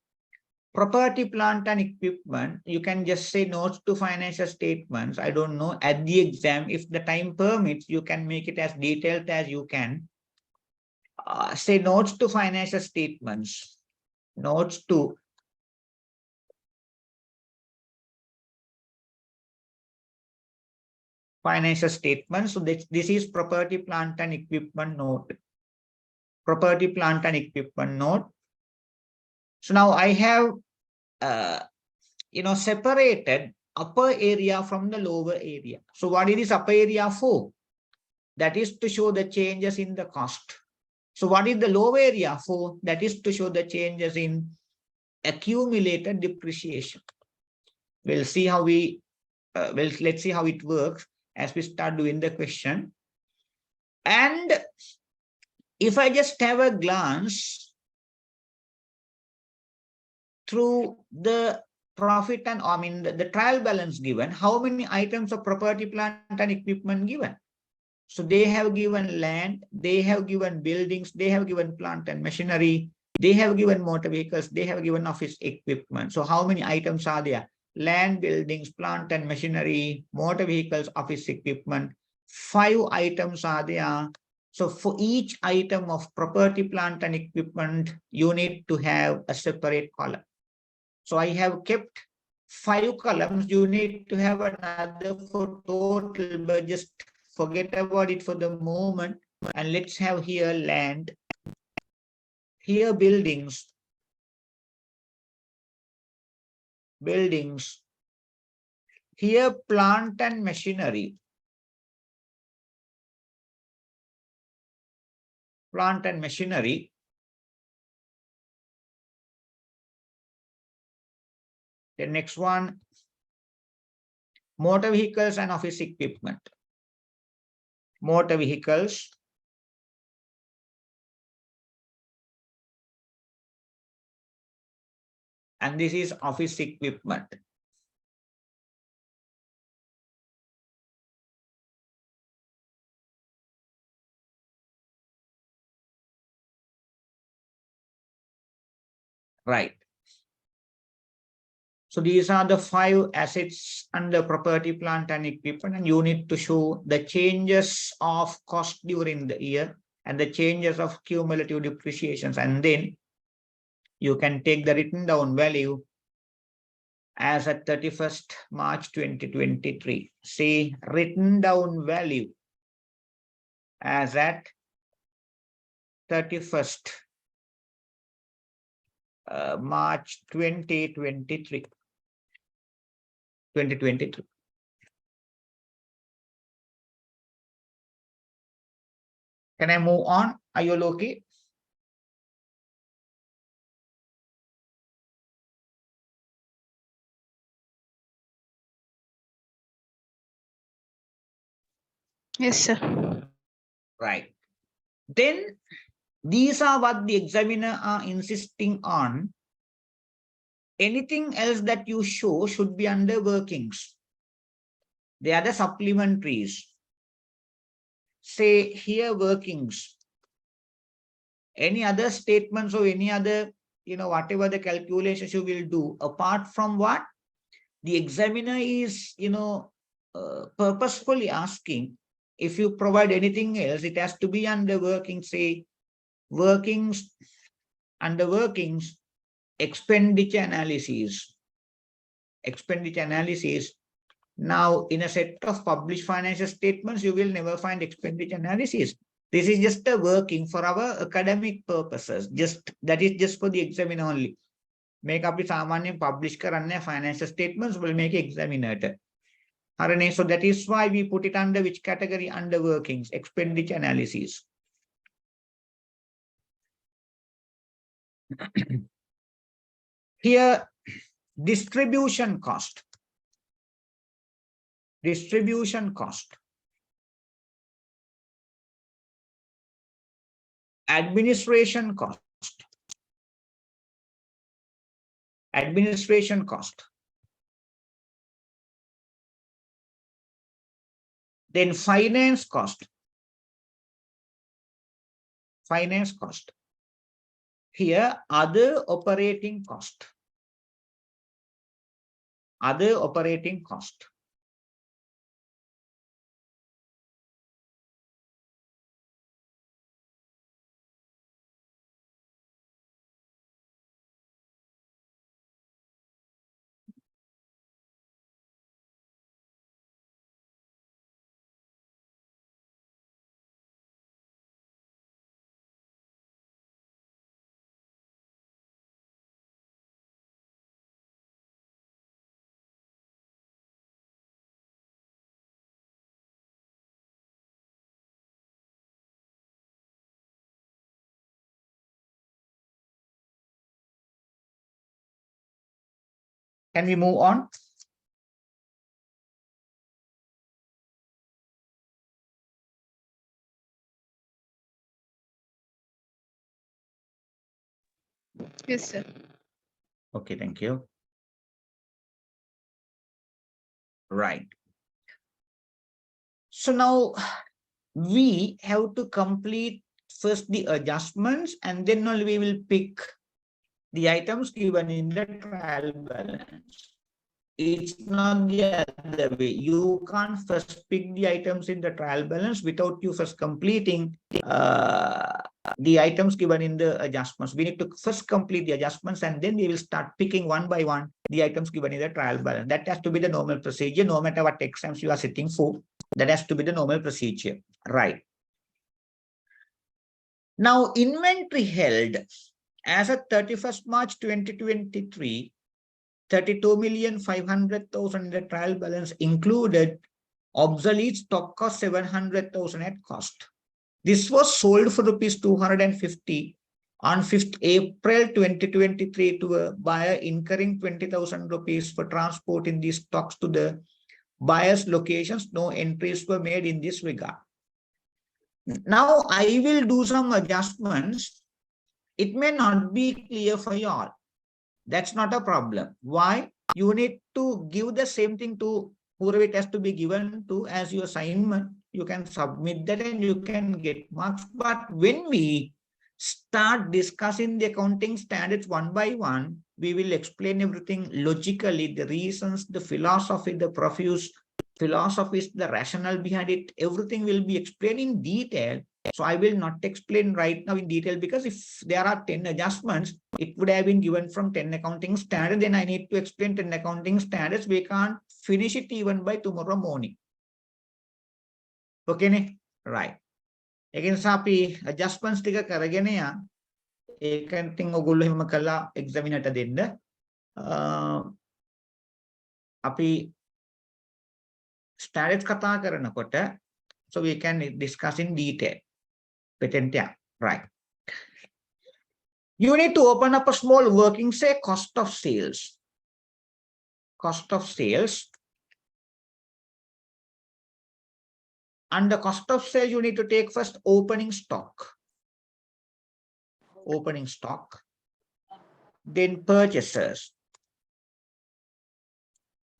Property, plant, and equipment. You can just say notes to financial statements. I don't know. At the exam, if the time permits, you can make it as detailed as you can. Say notes to financial statements. Notes to financial statements. So this is property, plant, and equipment note. Property, plant, and equipment note. So now I have, separated upper area from the lower area. So what is this upper area for? That is to show the changes in the cost. So what is the lower area for? That is to show the changes in accumulated depreciation. We'll see how let's see how it works as we start doing the question. And if I just have a glance through the profit and, the trial balance given, how many items of property, plant, and equipment given? So they have given land, they have given buildings, they have given plant and machinery, they have given motor vehicles, they have given office equipment. So how many items are there? Land, buildings, plant and machinery, motor vehicles, office equipment. 5 items are there. So for each item of property, plant, and equipment, you need to have a separate column. So I have kept 5 columns. You need to have another for total, but just forget about it for the moment. and let's have here land, here buildings, here plant and machinery, The next one, motor vehicles and office equipment. Motor vehicles, and this is office equipment. Right. So these are the 5 assets under property, plant and equipment, and you need to show the changes of cost during the year and the changes of cumulative depreciations, and then you can take the written down value as at 31st March 2023. See, written down value as at 31st March 2023. Can I move on? Are you all okay? Yes, sir. Right. Then these are what the examiner are insisting on. Anything else that you show should be under workings. They are the supplementaries. Say here workings. Any other statements or any other, whatever the calculations you will do, apart from what the examiner is, purposefully asking, if you provide anything else, it has to be under workings. Say workings, under workings, expenditure analysis. Now, in a set of published financial statements, you will never find expenditure analysis. This is just a working for our academic purposes. That is just for the examiner only. Make up with samanyan publish karanne financial statements will make examiner. So that is why we put it under which category? Under workings, expenditure analysis. Here, distribution cost. Administration cost. Then finance cost. Here, other operating cost. Can we move on? Yes, sir. Okay, thank you. Right. So now we have to complete first the adjustments, and then only we will pick the items given in the trial balance. It's not the other way. You can't first pick the items in the trial balance without you first completing the items given in the adjustments. We need to first complete the adjustments, and then we will start picking one by one the items given in the trial balance. That has to be the normal procedure, no matter what exams you are sitting for. That has to be the normal procedure, right? Now, inventory held as of 31st March 2023, 32,500,000 in the trial balance included obsolete stock cost 700,000 at cost. This was sold for rupees 250 on 5th April 2023 to a buyer, incurring 20,000 rupees for transporting these stocks to the buyer's locations. No entries were made in this regard. Now I will do some adjustments. It may not be clear for you all. That's not a problem. Why? You need to give the same thing to whoever it has to be given to as your assignment. You can submit that and you can get marks. But when we start discussing the accounting standards one by one, we will explain everything logically, the reasons, the philosophy, the profuse philosophies, the rationale behind it. Everything will be explained in detail. So I will not explain right now in detail, because if there are 10 adjustments, it would have been given from 10 accounting standards. Then I need to explain 10 accounting standards. We can't finish it even by tomorrow morning. Okay, right. Again, sapi adjustments tika karagena ya. Ekan ting ogullo hima kala examiner ta denda. Api standards kata karanakota, so we can discuss in detail. Right. You need to open up a small working, say, cost of sales. Cost of sales. Under cost of sales, you need to take first opening stock. Opening stock. Then purchases.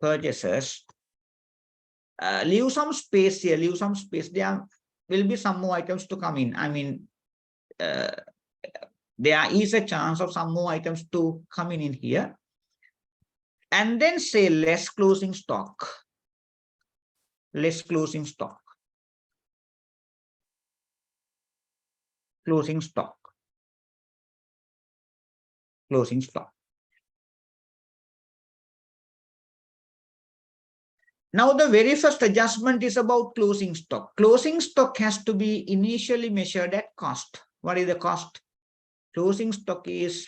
Purchases. Leave some space here. Leave some space. There will be some more items to come in. I mean, there is a chance of some more items to come in here. And then say less closing stock. Less closing stock. Closing stock. Closing stock. Now the very first adjustment is about closing stock. Closing stock has to be initially measured at cost. What is the cost? Closing stock is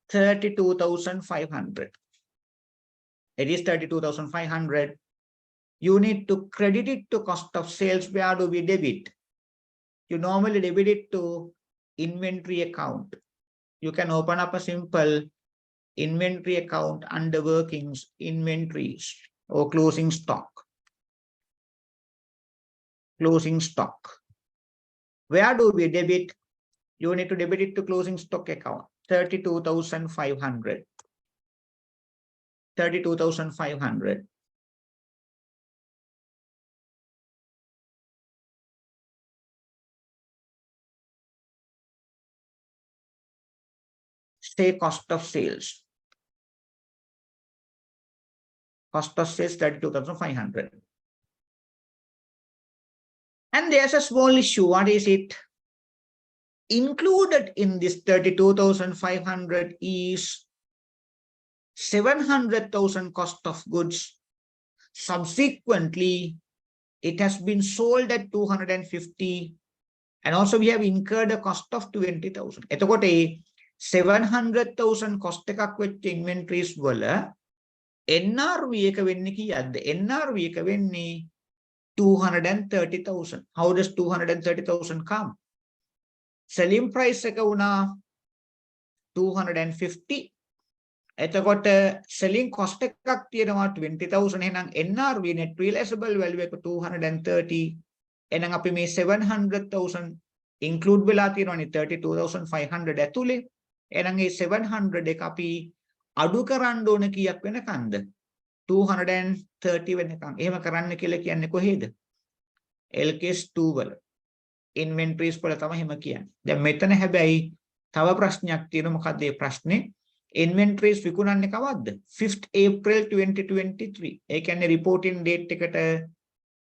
32,500. It is 32,500. You need to credit it to cost of sales. Where do we debit? You normally debit it to inventory account. You can open up a simple inventory account under workings, inventories, or closing stock. Closing stock. Where do we debit? You need to debit it to closing stock account. 32,500. 32,500. Say cost of sales. Cost of sales 32,500. And there's a small issue. What is it? Included in this 32,500 is 700,000 cost of goods. Subsequently, it has been sold at 250. And also we have incurred a cost of 20,000. එතකොට 700,000 cost එකක් වෙච්ච inventories වල NRV එක වෙන්නේ කීයක්ද? NRV එක වෙන්නේ 230,000. How does 230,000 come? Selling price එක වුණා 250. එතකොට selling cost එකක් තියෙනවා 20,000. එහෙනම් NRV net realizable value එක 230. එහෙනම් අපි මේ 700,000 include වෙලා තියෙනවානේ 32,500 ඇතුලේ. එහෙනම් මේ 700 එක අපි අඩු කරන්න ඕන කීයක් වෙනකන්ද? 230 වෙනකන්. එහෙම කරන්න කියලා කියන්නේ කොහේද? LKS 2 වල. Inventories වල තමයි එහෙම කියන්නේ. දැන් මෙතන හැබැයි තව ප්‍රශ්නයක් තියෙනවා. මොකක්ද ඒ ප්‍රශ්නේ? Inventories විකුණන්නේ කවද්ද? 5th April 2023. ඒ කියන්නේ reporting date එකට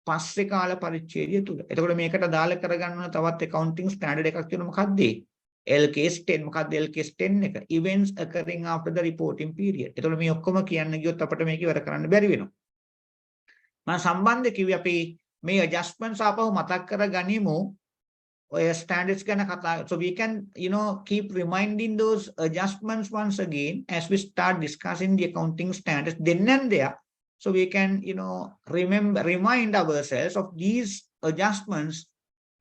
පස්සේ කාල පරිච්ඡේදය තුල. එතකොට මේකට දාලා කරගන්න ඕන තවත් accounting standard එකක් තියෙනවා. මොකක්ද? LKS 10. මොකක්ද LKS 10 එක? Events occurring after the reporting period. එතකොට මේ ඔක්කොම කියන්න ගියොත් අපිට මේක ඉවර කරන්න බැරි වෙනවා. මම සම්බන්ධ කිව්වේ අපි මේ adjustments ආපහු මතක් කරගනිමු. ඔය standards ගැන කතා. So we can, keep reminding those adjustments once again as we start discussing the accounting standards then and there. So we can, remind ourselves of these adjustments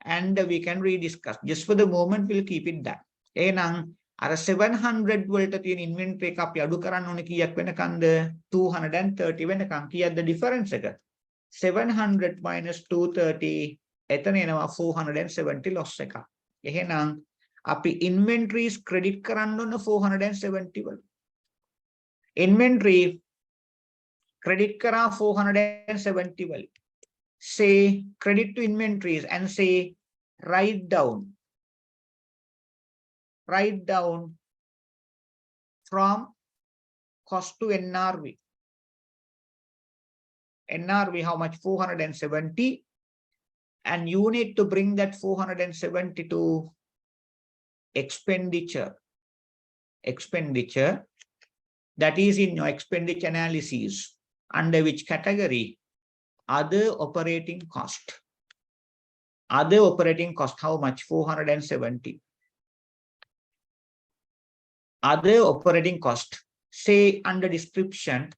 and we can rediscuss. Just for the moment, we'll keep it that. එහෙනම් අර 700 වලට තියෙන inventory එක අපි අඩු කරන්න ඕනේ කීයක් වෙනකන්ද 230 වෙනකන් කීයක්ද difference එක 700 minus 230 එතන එනවා 470 loss එකක්. එහෙනම් අපි inventories credit කරන්න ඕන 470 වල. Inventory credit කරා 470 වල. Say credit to inventories and say write down from cost to NRV. NRV, how much? 470. And you need to bring that 470 to expenditure. Expenditure. That is in your expenditure analysis. Under which category? Other operating cost. Other operating cost, how much? 470. Other operating cost, say under description,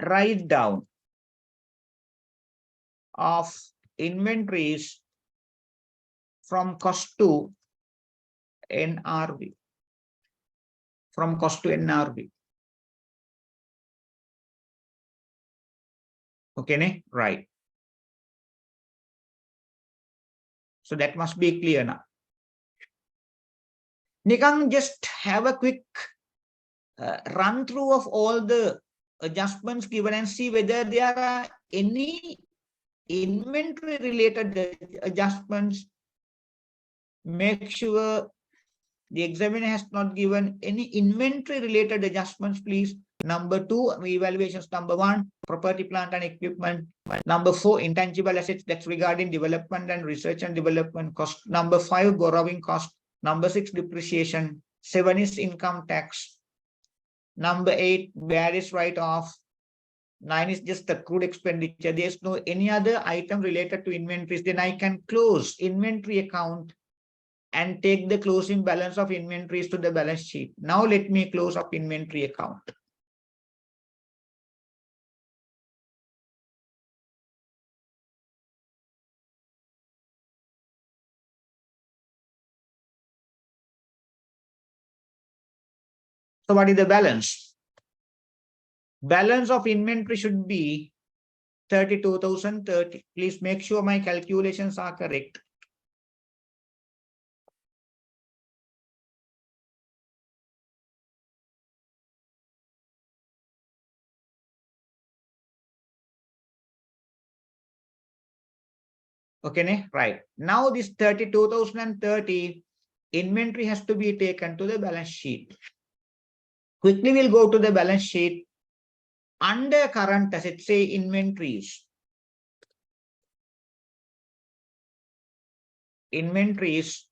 write down of inventories from cost to NRV. From cost to NRV. Okay, ne? Right. So that must be clear now. Nikang, just have a quick run through of all the adjustments given and see whether there are any inventory related adjustments. Make sure the examiner has not given any inventory related adjustments, please. Number 2, evaluations. Number 1, property, plant and equipment. Number 4, intangible assets, that's regarding development and research and development cost. Number 5, borrowing cost. Number 6, depreciation. 7 is income tax. Number 8, various write-off. 9 is just accrued expenditure. There's no any other item related to inventories. Then I can close inventory account and take the closing balance of inventories to the balance sheet. Now let me close up inventory account. So what is the balance? Balance of inventory should be 32,030. Please make sure my calculations are correct. Okay, right. Now this 32,030 inventory has to be taken to the balance sheet. Quickly we'll go to the balance sheet. Under current assets, say inventories. Inventories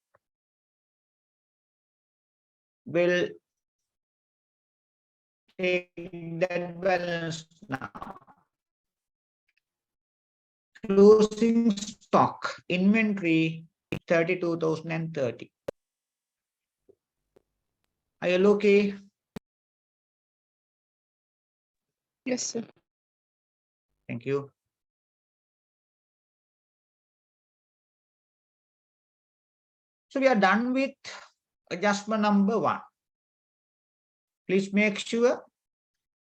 will take that balance now. Closing stock, inventory 32,030. Are you okay? Yes, sir. Thank you. So we are done with adjustment number 1. Please make sure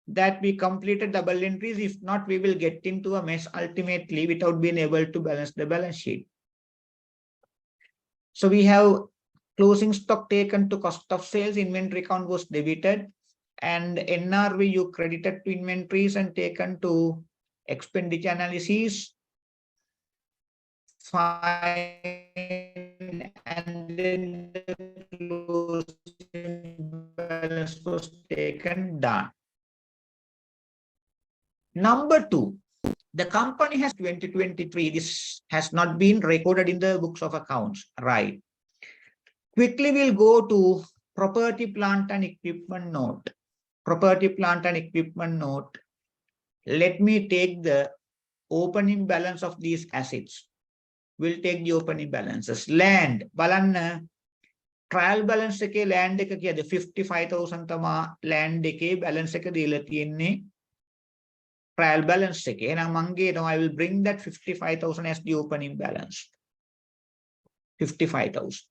that we completed double entries. If not, we will get into a mess ultimately without being able to balance the balance sheet. So we have closing stock taken to cost of sales, inventory account was debited, and NRV you credited to inventories and taken to expenditure analysis. Fine, and then the closing balance was taken, done. Number 2, the company has 2023. This has not been recorded in the books of accounts, right? Quickly we'll go to property, plant and equipment note. Property, plant and equipment note. Let me take the opening balance of these assets. will take the opening balances. Land බලන්න trial balance එකේ land එක කියද 55000 තමයි land එකේ balance එක දීලා තියෙන්නේ trial balance එකේ. එහෙනම් මං කියනවා I will bring that 55000 as the opening balance. 55,000.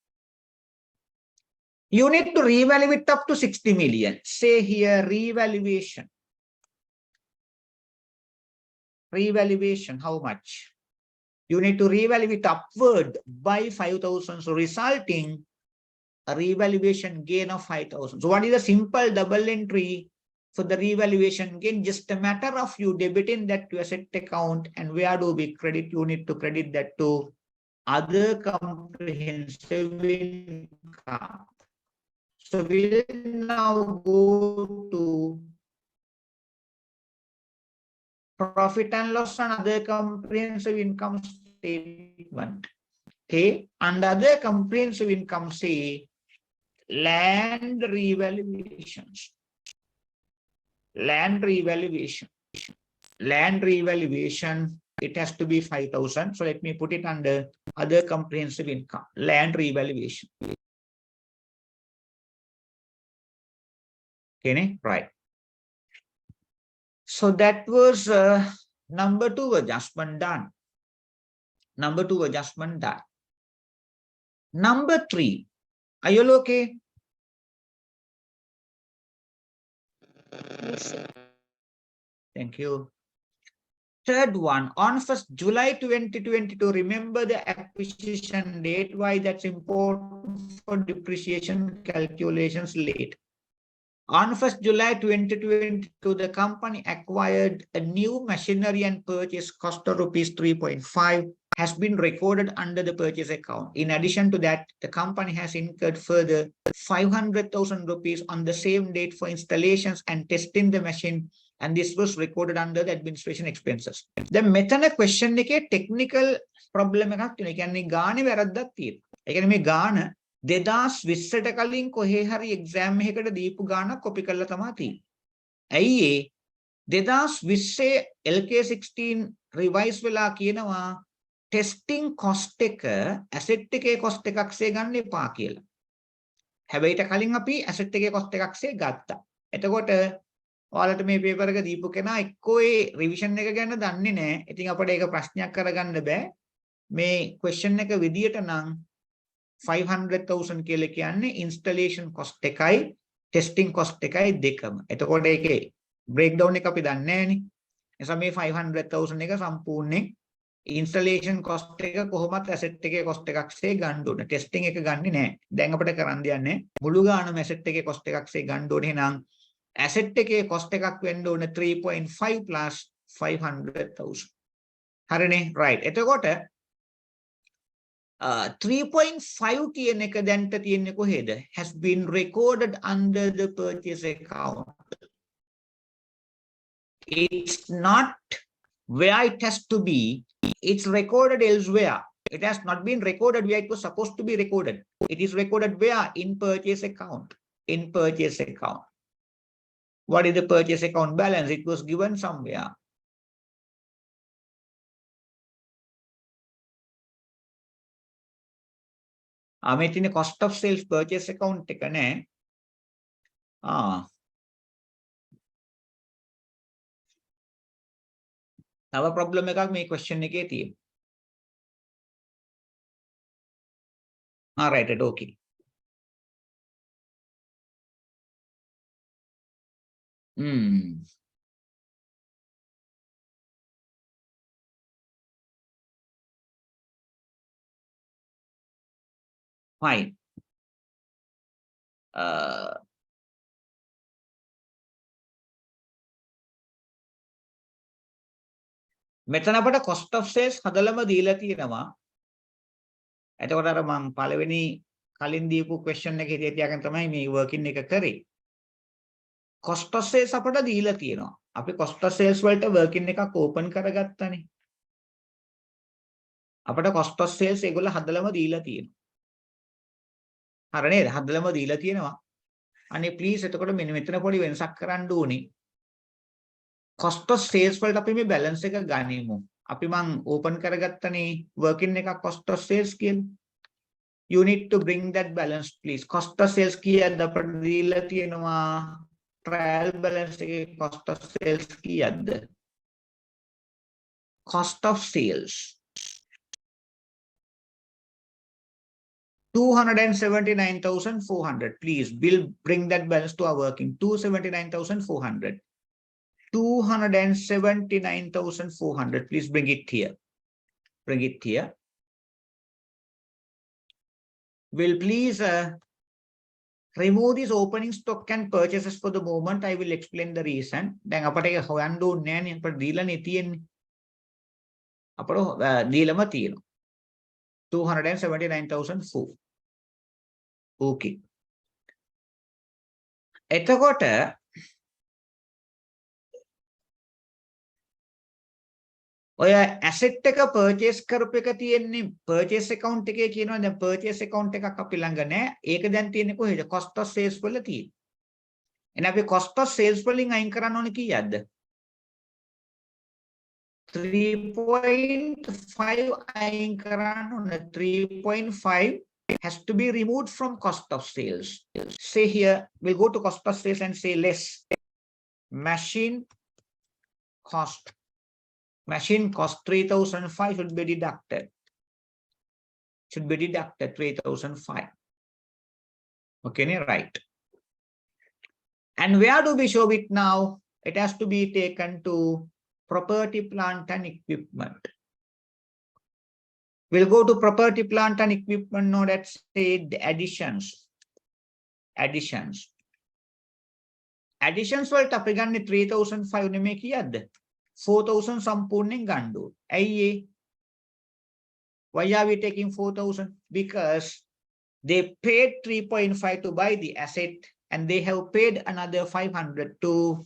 You need to revalue it up to 60 million. Say here revaluation. Revaluation, how much? You need to revalue it upward by 5,000, so resulting a revaluation gain of 5,000. So what is the simple double entry for the revaluation gain? Just a matter of you debiting that to asset account, and where do we credit? You need to credit that to other comprehensive income. So we'll now go to profit and loss and other comprehensive income statement. Okay, under other comprehensive income, say land revaluations. Land revaluation. Land revaluation, it has to be 5,000. So let me put it under other comprehensive income. Land revaluation. Okay, right. So that was number 2 adjustment done. Number 2 adjustment done. Number 3. Are you all okay? Yes, sir. Thank you. Third one, on 1st July 2022, remember the acquisition date. Why that's important for depreciation calculations late. On 1st July 2022, the company acquired a new machinery and purchase cost of rupees 3.5 has been recorded under the purchase account. In addition to that, the company has incurred further 500,000 rupees on the same date for installations and testing the machine, and this was recorded under the administration expenses. The method question එකේ technical problem එකක් තියෙනවා. ඒ කියන්නේ ගානේ වැරද්දක් තියෙනවා. ඒ කියන්නේ මේ ගාන 2020ට කලින් කොහේ හරි එක්සෑම් එකකට දීපු ගානක් කොපි කරලා තමයි තියෙන්නේ. ඇයි ඒ 2020 LK16 රිවයිස් වෙලා කියනවා ටෙස්ටිං කොස්ට් එක ඇසෙට් එකේ කොස්ට් එකක්සේ ගන්න එපා කියලා. හැබැයි ඊට කලින් අපි ඇසෙට් එකේ කොස්ට් එකක්සේ ගත්තා. එතකොට ඔයාලට මේ පේපර් එක දීපු කෙනා එක්කෝ ඒ රිවිෂන් එක ගැන දන්නේ නැහැ. ඉතින් අපිට ඒක ප්‍රශ්නයක් කරගන්න බෑ. මේ ක්වෙස්චන් එක විදියට නම් 500,000 කියලා කියන්නේ ඉන්ස්ටලේෂන් කොස්ට් එකයි ටෙස්ටිං කොස්ට් එකයි දෙකම. එතකොට ඒකේ බ්‍රේක්ඩවුන් එක අපි දන්නේ නැහැනේ. එනිසා මේ 500,000 එක සම්පූර්ණයෙන් ඉන්ස්ටලේෂන් කොස්ට් එක කොහොමත් ඇසෙට් එකේ කොස්ට් එකක්සේ ගන්න ඕන. ටෙස්ටිං එක ගන්නෙ නැහැ. දැන් අපිට කරන්න දෙන්නේ මුළු ගානම ඇසෙට් එකේ කොස්ට් එකක්සේ ගන්න ඕනේ. එහෙනම් ඇසෙට් එකේ කොස්ට් එකක් වෙන්න ඕන 3.5 plus 500,000. හරිනේ? right. එතකොට 3.5 කියන එක දැන්ට තියෙන්නේ කොහෙද? has been recorded under the purchase account. It's not where it has to be. It's recorded elsewhere. It has not been recorded where it was supposed to be recorded. It is recorded where? In purchase account. In purchase account. What is the purchase account balance? It was given somewhere. මේ තියෙන cost of sales purchase account එක නෑ. තව problem එකක් මේ question එකේ තියෙනවා. right, okay. Fine. මෙතන අපට cost of sales හදලම දීලා තියෙනවා. එතකොට අර මම පළවෙනි කලින් දීපු question එක හිතේ තියාගෙන තමයි මේ working එක කරේ. cost of sales අපට දීලා තියෙනවා. අපි cost of sales වලට working එකක් open කරගත්තානේ. අපට cost of sales ඒගොල්ලෝ හදලම දීලා තියෙනවා. හරි නේද? හදලම දීලා තියෙනවා. අනේ please එතකොට මෙන්න මෙතන පොඩි වෙනසක් කරන්න ඕනේ. cost of sales වලට අපි මේ balance එක ගනිමු. අපි මං open කරගත්තනේ working එකක් cost of sales කියලා. You need to bring that balance please. Cost of sales කීයද අපිට දීලා තියෙනවා trial balance එකේ cost of sales කීයද? Cost of sales 279,400. Please bring that balance to our working. 279,400. 279,400. Please bring it here. Bring it here. Will please remove this opening stock and purchases for the moment. I will explain the reason. දැන් අපට ඒක හොයන්න ඕනේ නෑනේ. අපිට දීලානේ තියෙන්නේ. අපට දීලම තියෙනවා. 279,004. Okay. එතකොට ඔය asset එක purchase කරපු එක තියෙන්නේ purchase account එකේ කියනවා දැන් purchase account එකක් අපි ළඟ නැහැ. ඒක දැන් තියෙන්නේ කොහෙද? cost of sales වල තියෙන්නේ. එහෙනම් අපි cost of sales වලින් අයින් කරන්න ඕනේ කීයක්ද? 3.5 අයින් කරන්න ඕනේ. 3.5 has to be removed from cost of sales. Say here, we'll go to cost of sales and say less. Machine cost. Machine cost 3,005 should be deducted. Should be deducted 3,005. Okay, right. And where do we show it now? It has to be taken to property, plant and equipment. We'll go to property, plant and equipment. Now let's say the additions. Additions. Additions වලට අපි ගන්නේ 3,005 නෙමෙයි කියද්ද? 4,000 සම්පූර්ණයෙන් ගන්න ඕනේ. ඇයි ඒ? Why are we taking 4,000? Because they paid 3.5 to buy the asset and they have paid another 500 to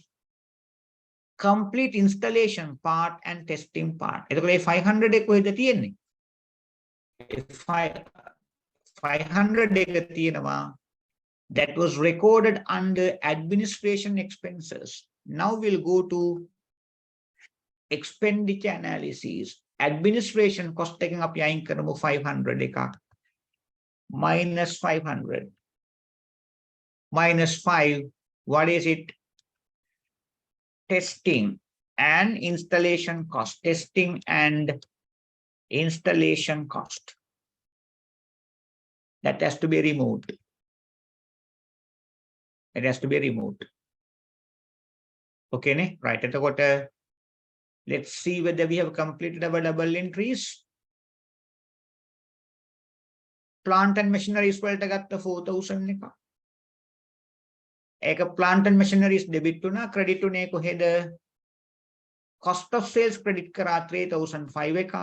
complete installation part and testing part. එතකොට මේ 500 එක කොහෙද තියෙන්නේ? 500 එක තියෙනවා that was recorded under administration expenses. Now we'll go to expenditure analysis. Administration cost එකෙන් අපි අයින් කරමු 500 එකක්. minus 500. Minus 5. What is it? Testing and installation cost. Testing and installation cost. That has to be removed. It has to be removed. Okay, ne? Right. Let's see whether we have completed our double entries. Plant and machineries වලට ගත්ත 4,000 එක. ඒක plant and machineries debit වුණා, credit උනේ කොහෙද? Cost of sales credit කරා 3,005 එකක්.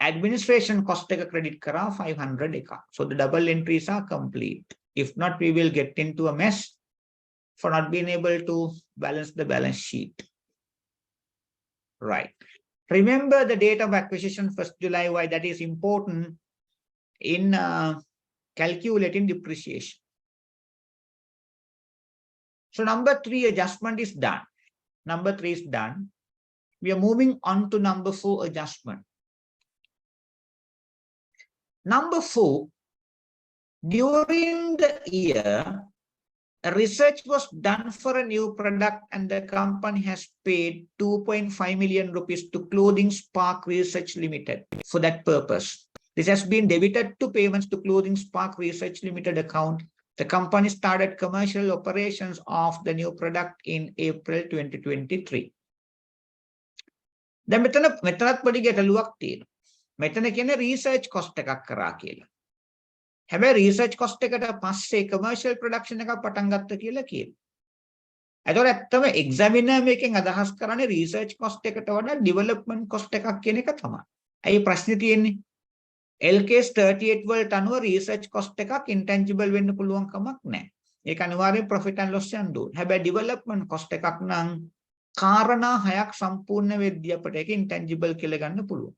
Administration cost එක credit කරා 500 එකක්. So the double entries are complete. If not, we will get into a mess for not being able to balance the balance sheet. Right. Remember the date of acquisition 1st July, why that is important in calculating depreciation. So number 3 adjustment is done. Number 3 is done. We are moving on to number 4 adjustment. Number 4, during the year, a research was done for a new product and the company has paid 2.5 million rupees to Clothing Spark Research Limited for that purpose. This has been debited to payments to Clothing Spark Research Limited account. The company started commercial operations of the new product in April 2023. දැන් මෙතනත් පොඩි ගැටලුවක් තියෙනවා. මෙතන කියන්නේ research cost එකක් කරා කියලා. හැබැයි research cost එකට පස්සේ commercial production එකක් පටන් ගත්ත කියලා කියනවා. එතකොට ඇත්තම examiner මේකෙන් අදහස් කරන්නේ research cost එකට වඩා development cost එකක් කියන එක තමයි. ඇයි ප්‍රශ්නේ තියෙන්නේ? LKS 38 වලට අනුව research cost එකක් intangible වෙන්න පුළුවන් කමක් නැහැ. ඒක අනිවාර්යෙන් profit and loss යන්න ඕනේ. හැබැයි development cost එකක් නම් කාරණා 6ක් සම්පූර්ණ වෙද්දී අපිට ඒක intangible කියලා ගන්න පුළුවන්.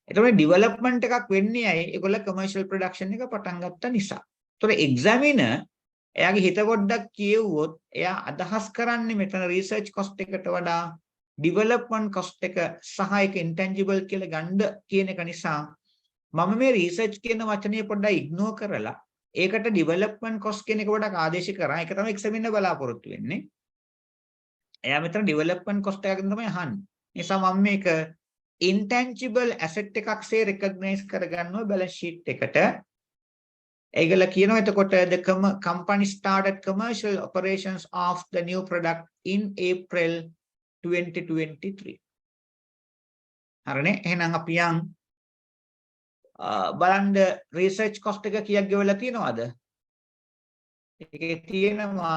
එතකොට development එකක් වෙන්නේ ඇයි? ඒගොල්ල commercial production එක පටන් ගත්ත නිසා. ඒතකොට examiner එයාගේ හිත පොඩ්ඩක් කියවුවොත් එයා අදහස් කරන්නේ මෙතන research cost එකට වඩා development cost එක සහ ඒක intangible කියලා ගන්න කියන එක නිසා මම මේ research කියන වචනේ පොඩ්ඩක් ignore කරලා ඒකට development cost කියන එක පොඩ්ඩක් ආදේශ කරා. ඒක තමයි examine බලාපොරොත්තු වෙන්නේ. එයා මෙතන development cost එකකින් තමයි අහන්නේ. නිසා මම මේක intangible asset එකක්සේ recognize කරගන්නවා balance sheet එකට. ඒගොල්ල කියනවා එතකොට the company started commercial operations of the new product in April 2023. හරිනේ. එහෙනම් අපි යන් බලන්න research cost එක කීයක් ගෙවලා තියෙනවද? ඒකේ තියෙනවා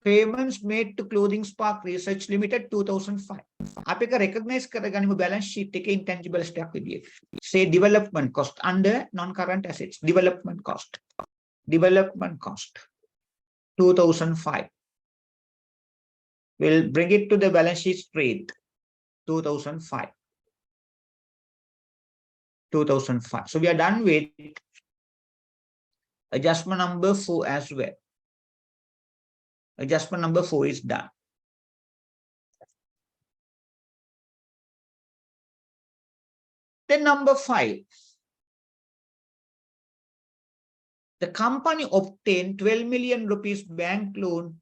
payments made to Clothing Spark Research Limited 2005. අපි ඒක recognize කරගනිමු balance sheet එකේ intangible එකක් විදියට. Say development cost under non-current assets. Development cost 2005. We'll bring it to the balance sheet straight. 2005. So we are done with adjustment number 4 as well. Adjustment number 4 is done. Then number 5. The company obtained 12 million rupees bank loan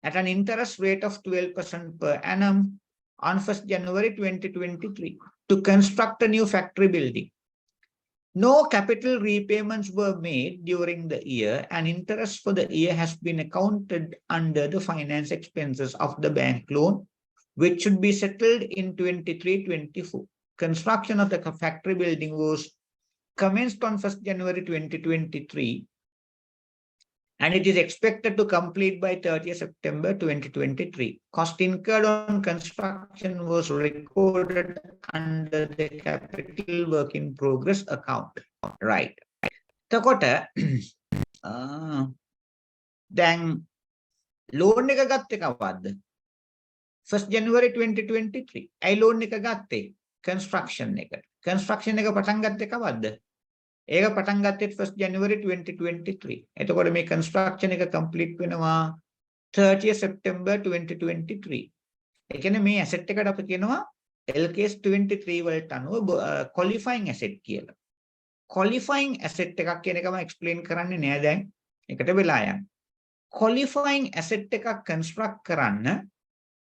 at an interest rate of 12% per annum on 1st January 2023 to construct a new factory building. No capital repayments were made during the year, and interest for the year has been accounted under the finance expenses of the bank loan, which should be settled in 23-24. Construction of the factory building was commenced on 1st January 2023, and it is expected to complete by 30th September 2023. Cost incurred on construction was recorded under the capital work in progress account. Right. එතකොට දැන් loan එක ගත්තේ කවද්ද? 1st January 2023. ඇයි loan එක ගත්තේ? Construction එක. Construction එක පටන් ගත්තේ කවද්ද? ඒක පටන් ගත්තේ 1st January 2023. එතකොට මේ construction එක complete වෙනවා 30th September 2023. ඒ කියන්නේ මේ asset එකට අපි කියනවා LKS 23 වලට අනුව qualifying asset කියලා. Qualifying asset එකක් කියන එක මම explain කරන්නේ නෑ දැන්. ඒකට වෙලා යන්න. Qualifying asset එකක් construct කරන්න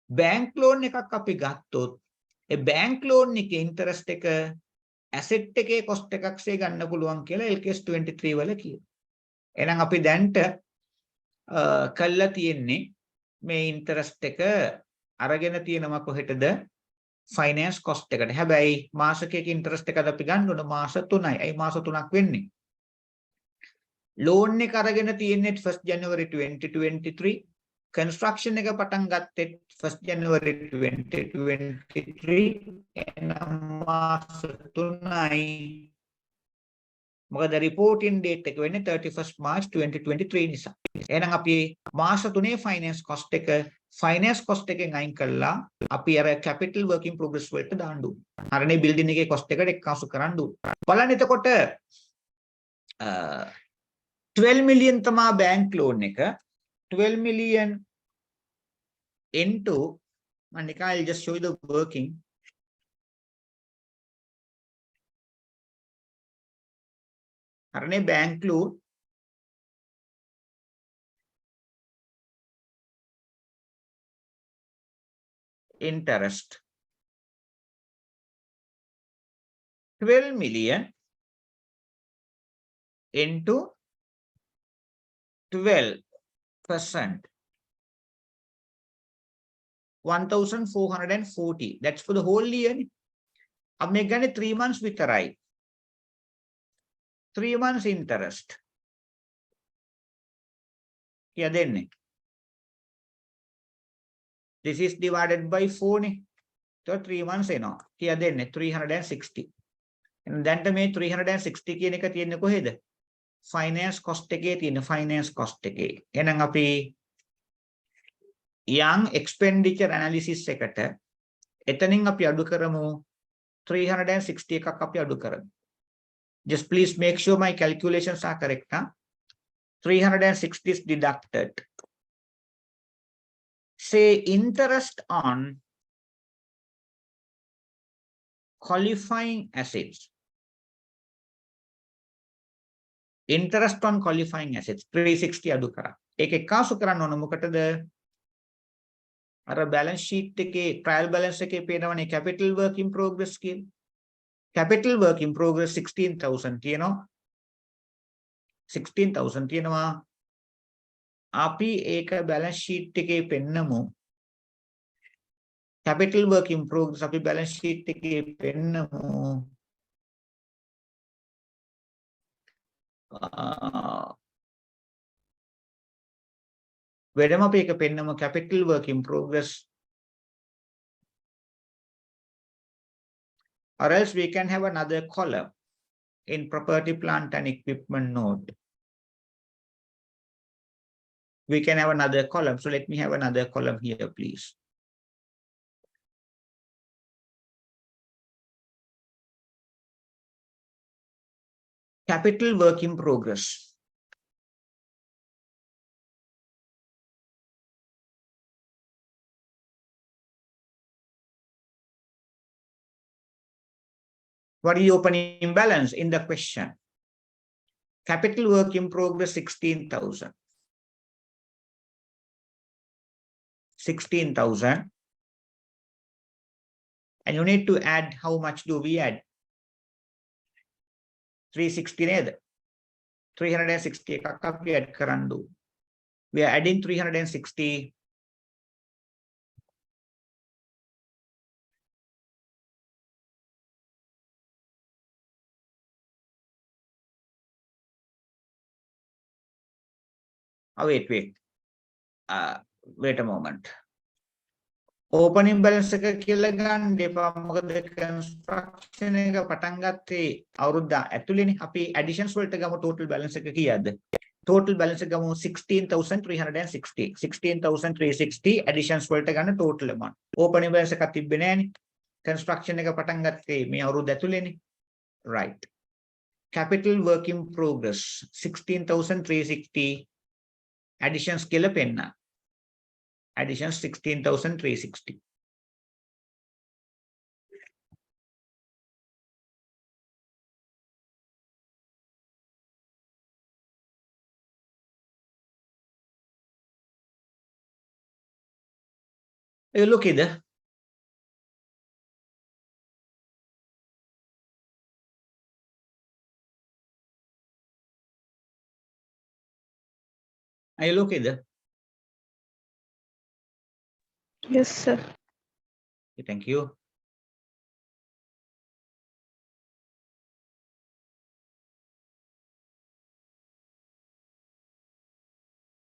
bank loan එකක් අපි ගත්තොත් ඒ bank loan එකේ interest එක asset එකේ cost එකක්සේ ගන්න පුළුවන් කියලා LKS 23 වල කියනවා. එහෙනම් අපි දැන්ට කළා තියෙන්නේ මේ interest එක අරගෙන තියෙනවා කොහෙටද? finance cost එකට. හැබැයි මාසකයක interest එකද අපි ගන්න ඕන මාස 3යි. ඇයි මාස 3ක් වෙන්නේ? loan එක අරගෙන තියෙන්නේ 1st January 2023. construction එක පටන් ගත්තේ 1st January 2023. එනම් මාස 3යි. මොකද reporting date එක වෙන්නේ 31st March 2023 නිසා. එහෙනම් අපි මාස 3ේ finance cost එකෙන් අයින් කළා අපි අර capital work in progress වලට දාන්න ඕනේ. හරිනේ building එකේ cost එකට එක්කාසු කරන්න ඕනේ. බලන්න එතකොට 12 million තමා bank loan එක. 12 million into, and I'll just show you the working. Harne bank loan interest 12 million into 12%. 1440. That's for the whole year. अब मैं कहने 3 months විතරයි. 3 months interest. क्या देने? This is divided by 4 නේ. तो 3 months එනවා. क्या දෙන්නේ? 360. එහෙනම් දැන්ට මේ 360 කියන එක තියෙන්නේ කොහෙද? finance cost එකේ තියෙන finance cost එකේ. එහෙනම් අපි young expenditure analysis එකට එතනින් අපි අඩු කරමු 360 එකක් අපි අඩු කරමු. Just please make sure my calculations are correct. 360 is deducted. say interest on qualifying assets. Interest on qualifying assets 360 අඩු කරා. ඒක එකාසු කරන්න ඕන මොකටද? අර balance sheet එකේ trial balance එකේ පේනවනේ capital work in progress කියලා. Capital work in progress 16,000 තියෙනවා. 16,000 තියෙනවා. අපි ඒක balance sheet එකේ පෙන්නමු. Capital work in progress අපි balance sheet එකේ පෙන්නමු. වෙනම අපි එක පෙන්නමු capital work in progress, or else we can have another column in property plant and equipment node. We can have another column. So let me have another column here, please. Capital work in progress. What is the opening balance in the question? Capital work in progress 16,000. 16,000. And you need to add, how much do we add? 360 නේද? 360 එකක් අපි add කරන්න ඕන. We are adding 360. Oh, wait. Wait a moment. Opening balance එක කියලා ගන්න එපා. මොකද construction එක පටන් ගත්තේ අවුරුද්ද ඇතුළේනේ. අපි additions වලට ගමු total balance එක කීයද? Total balance එක ගමු 16,360. 16,360 additions වලට ගන්න total amount. Opening balance එකක් තිබ්බේ නෑනේ. Construction එක පටන් ගත්තේ මේ අවුරුද්ද ඇතුළේනේ. Right. Capital work in progress 16,360. Additions කියලා පෙන්න. Additions 16,360. You look at that. Are you looking there? Yes, sir. Okay, thank you.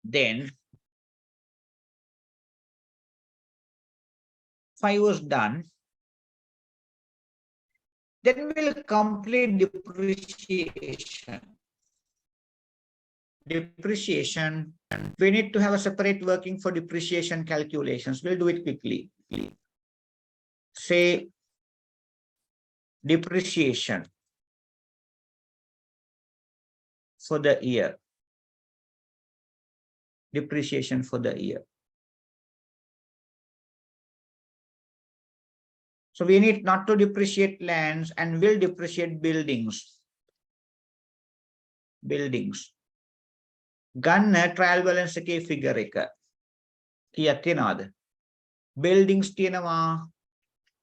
Then 5 was done. Then we'll complete depreciation. Depreciation. We need to have a separate working for depreciation calculations. We'll do it quickly. Say depreciation for the year. Depreciation for the year. So we need not to depreciate lands and will depreciate buildings. Buildings. Ganna trial balance එකේ figure එක. කීයක් තියනවද? Buildings තියනවා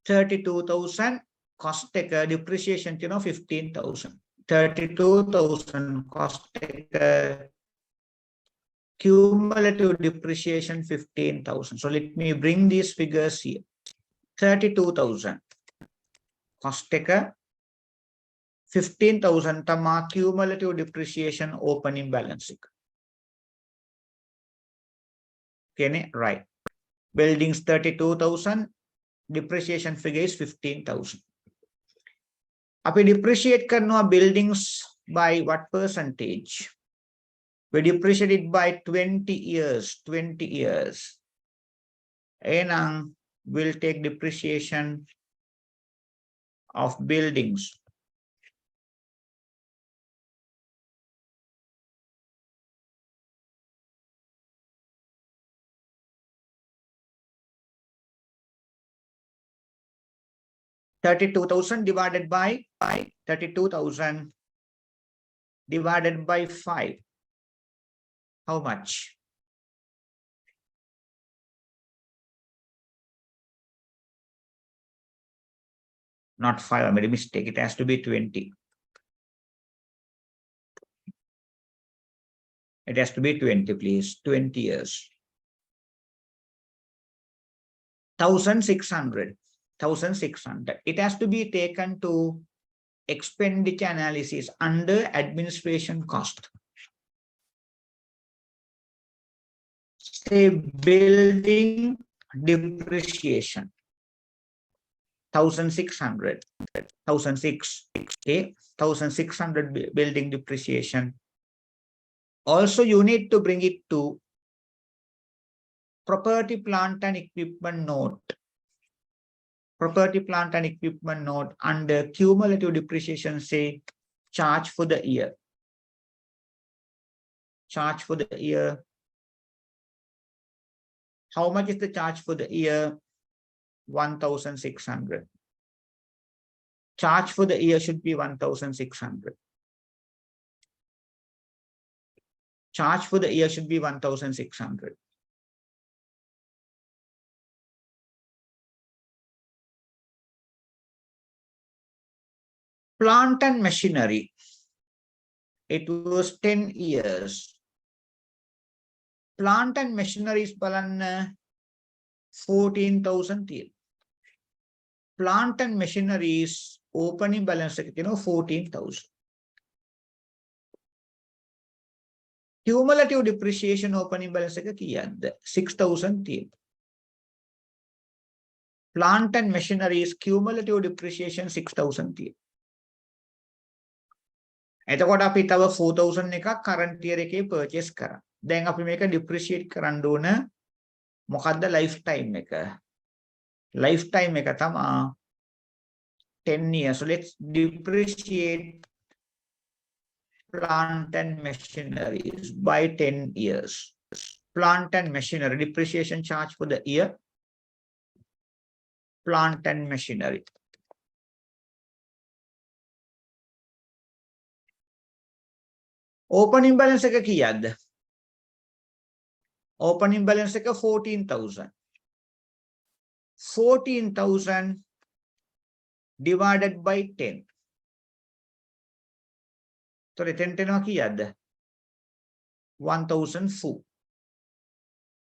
32,000, cost එක depreciation තියනවා 15,000. 32,000 cost එක, cumulative depreciation 15,000. So let me bring these figures here. 32,000 cost එක 15,000 තමා cumulative depreciation opening balance එක. Okay, right. Buildings 32,000, depreciation figure is 15,000. Api depreciate karnuwa buildings by what percentage? We depreciate it by 20 years. 20 years. Enang will take depreciation of buildings. 32,000 divided by 32,000 divided by 5. How much? Not 5, I made a mistake. It has to be 20. It has to be 20, please. 20 years. 1,600. 1,600. It has to be taken to expenditure analysis under administration cost. Say building depreciation. 1,600. 1,600. Okay. 1,600 building depreciation. Also, you need to bring it to property, plant and equipment note. Property, plant and equipment note under cumulative depreciation, say charge for the year. Charge for the year. How much is the charge for the year? 1,600. Charge for the year should be 1,600. Charge for the year should be 1,600. Plant and machinery. It was 10 years. Plant and machinery is 14,000. Plant and machinery is opening balance, 14,000. Cumulative depreciation opening balance 6,000. Plant and machinery is cumulative depreciation 6,000. එතකොට අපි තව 4,000 එකක් current year එකේ purchase කරා. දැන් අපි මේක depreciate කරන්න ඕන මොකද්ද lifetime එක. Lifetime එක තමයි 10 years. So let's depreciate plant and machineries by 10 years. Plant and machinery depreciation charge for the year. Plant and machinery. Opening balance එක කීයක්ද? Opening balance එක 14,000. 14,000 divided by 10. So එතෙන්ට එනවා කීයක්ද? 1,004.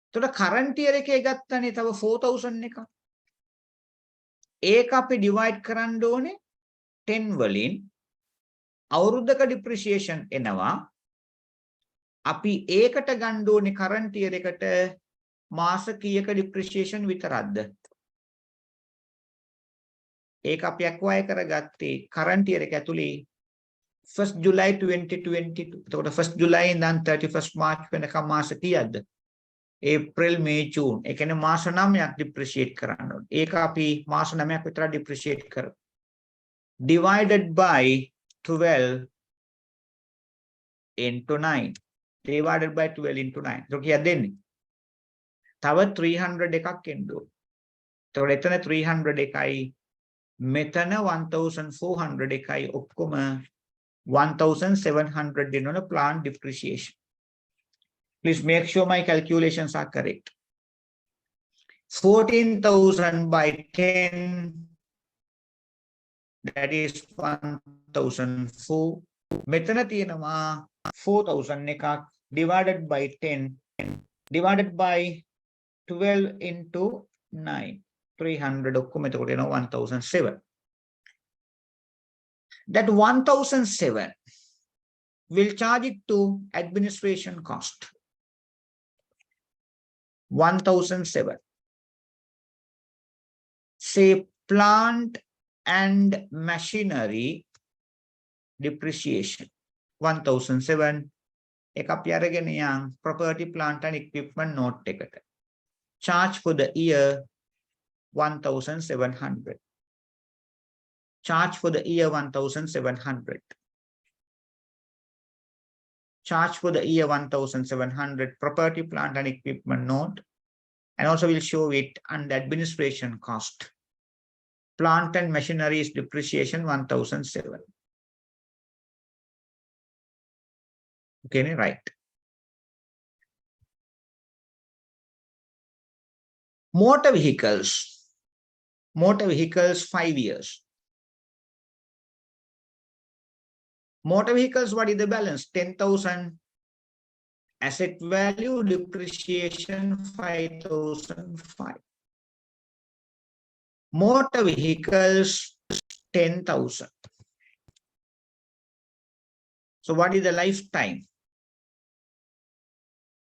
එතකොට current year එකේ ගත්තනේ තව 4,000 එකක්. ඒක අපි divide කරන්න ඕනේ 10 වලින්. අවුරුද්දක depreciation එනවා. අපි ඒකට ගන්න ඕනේ current year එකට මාස කීයක depreciation විතරක්ද? ඒක අපි acquire කරගත්තේ current year එක ඇතුලේ 1st July 2022. එතකොට 1st July ඉඳන් 31st March වෙනකම් මාස කීයක්ද? April, May, June. ඒ කියන්නේ මාස 9ක් depreciate කරන්න ඕනේ. ඒක අපි මාස 9ක් විතර depreciate කරමු. Divided by 12 into 9. Divided by 12 into 9. So කීයද දෙන්නේ? තව 300 එකක් එන්න ඕනේ. එතකොට එතන 300 එකයි මෙතන 1,400 එකයි ඔක්කොම 1,700 දෙනවන plant depreciation. Please make sure my calculations are correct. 14,000 by 10, that is 1,004. මෙතන තියෙනවා 4,000 එකක් divided by 10 divided by 12 into 9. 300 ඔක්කොම එතකොට එනවා 1,007. That 1,007 will charge it to administration cost. 1,007. Say plant and machinery depreciation. 1,007. එක අපි අරගෙන යන් property, plant and equipment note එකට. Charge for the year 1,700. Charge for the year 1,700. Charge for the year 1,700. Property, plant and equipment note. And also we'll show it under administration cost. Plant and machineries depreciation 1007. Okay, right. Motor vehicles. Motor vehicles 5 years. Motor vehicles, what is the balance? 10,000. Asset value depreciation 5,005. Motor vehicles 10,000. So what is the lifetime?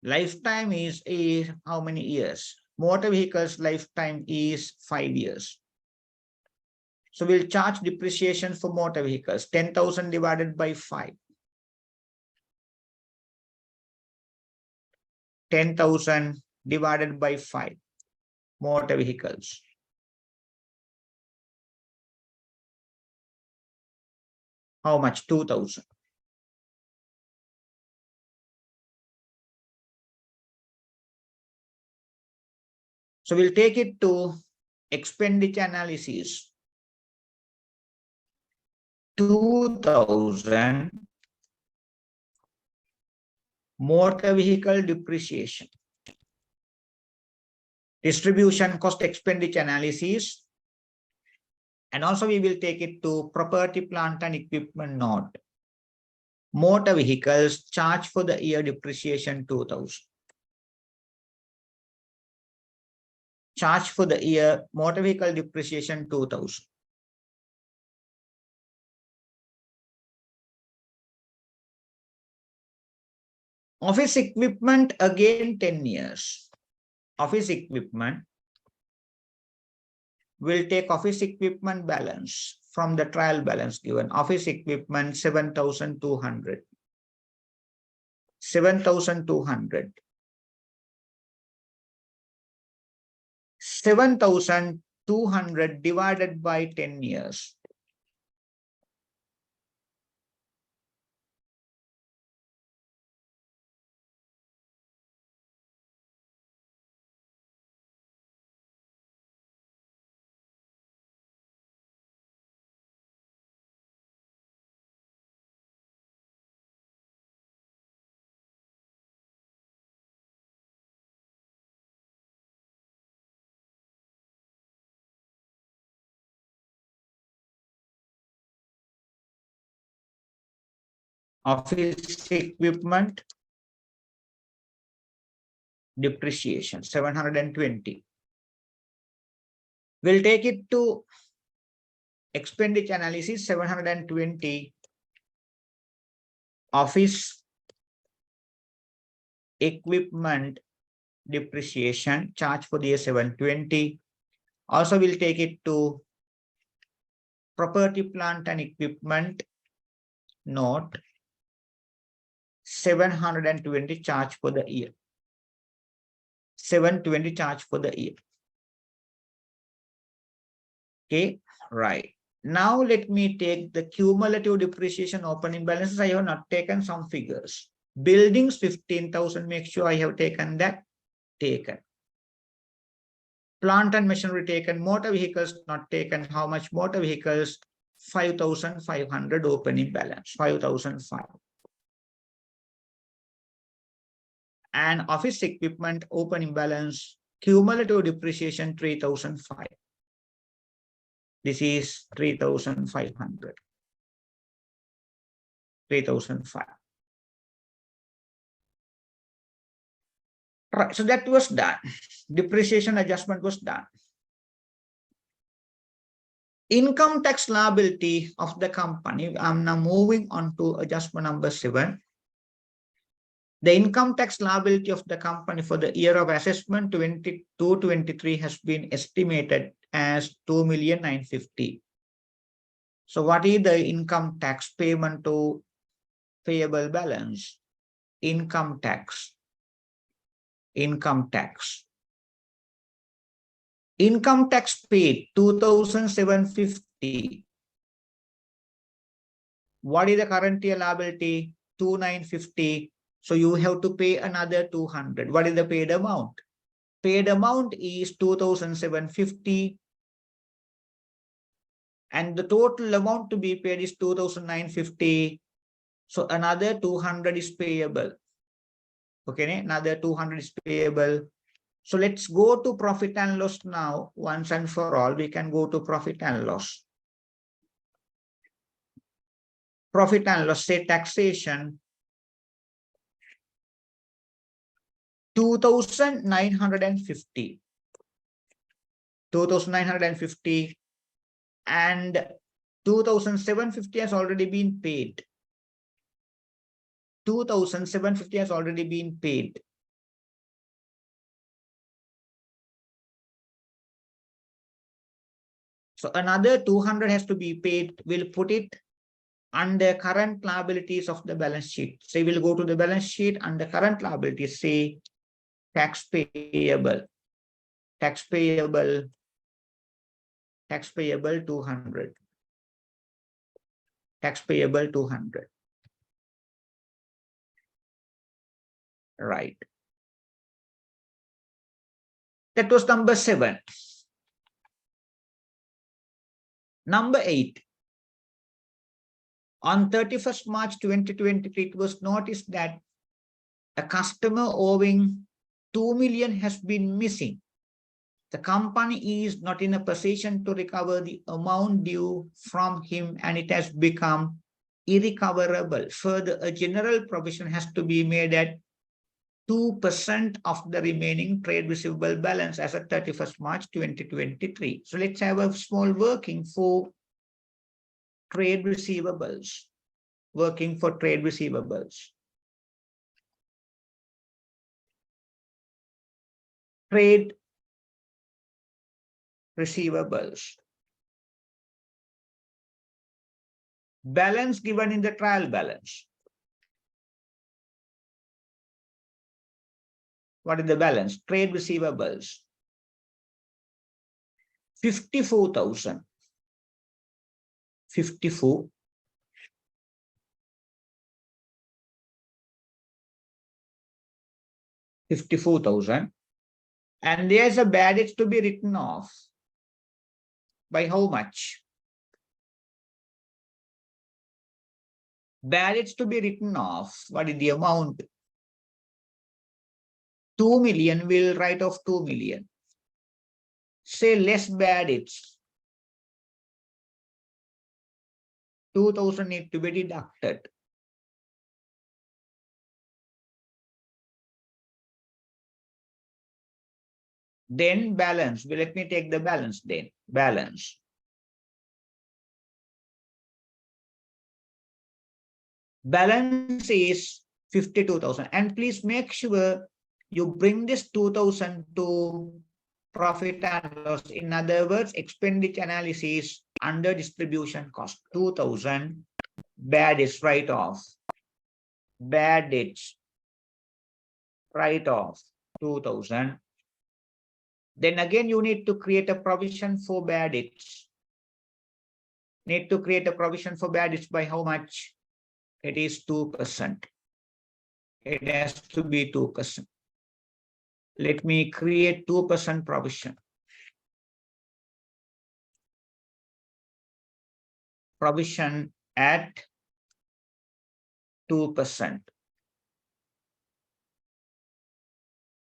Lifetime is how many years? Motor vehicles lifetime is 5 years. So we'll charge depreciation for motor vehicles 10,000 divided by 5. 10,000 divided by 5. Motor vehicles. How much? 2,000. So we'll take it to expenditure analysis. 2,000 motor vehicle depreciation. Distribution cost expenditure analysis. And also we will take it to property, plant and equipment note. Motor vehicles charge for the year depreciation 2,000. Charge for the year motor vehicle depreciation 2,000. Office equipment again 10 years. Office equipment. We'll take office equipment balance from the trial balance given. Office equipment 7,200. 7,200. 7,200 divided by 10 years. Office equipment depreciation 720. We'll take it to expenditure analysis 720. Office equipment depreciation charge for the year 720. Also we'll take it to property, plant and equipment note 720 charge for the year. 720 charge for the year. Okay, right. Now let me take the cumulative depreciation opening balances. I have not taken some figures. Buildings 15,000. Make sure I have taken that. Taken. Plant and machinery taken. Motor vehicles not taken. How much motor vehicles? 5,500 opening balance. 5,005. And office equipment opening balance cumulative depreciation 3,005. This is 3,500. 3,005. Right, so that was done. Depreciation adjustment was done. Income tax liability of the company. I'm now moving on to adjustment number 7. The income tax liability of the company for the year of assessment 22-23 has been estimated as 2,950,000. So what is the income tax payment to payable balance? Income tax. Income tax. Income tax paid 2,750. What is the current year liability? 2,950. So you have to pay another 200. What is the paid amount? Paid amount is 2,750 and the total amount to be paid is 2,950. So another 200 is payable. Okay, another 200 is payable. So let's go to profit and loss now. Once and for all, we can go to profit and loss. Profit and loss, say taxation, 2,950. 2,950 and 2,750 has already been paid. 2,750 has already been paid. So another 200 has to be paid. We'll put it under current liabilities of the balance sheet. So we'll go to the balance sheet under current liabilities, say tax payable. Tax payable 200. Tax payable 200. Right. That was number 7. Number 8. On 31st March 2023, it was noticed that a customer owing 2 million has been missing. The company is not in a position to recover the amount due from him and it has become irrecoverable. Further, a general provision has to be made at 2% of the remaining trade receivable balance as of 31st March 2023. So let's have a small working for trade receivables. Working for trade receivables. Trade receivables. Balance given in the trial balance. What is the balance? Trade receivables. 54,000. 54. 54,000. And there's a bad debt to be written off. By how much? Bad debts to be written off. What is the amount? 2 million, will write off 2 million. Say less bad debts. 2,000 need to be deducted. Then balance. Well, let me take the balance then. Balance. Balance is 52,000. And please make sure you bring this 2,000 to profit and loss. In other words, expenditure analysis under distribution cost. 2,000. Bad debts write off. Bad debts write off 2,000. Then again, you need to create a provision for bad debts. Need to create a provision for bad debts by how much? It is 2%. It has to be 2%. Let me create 2% provision. Provision at 2%.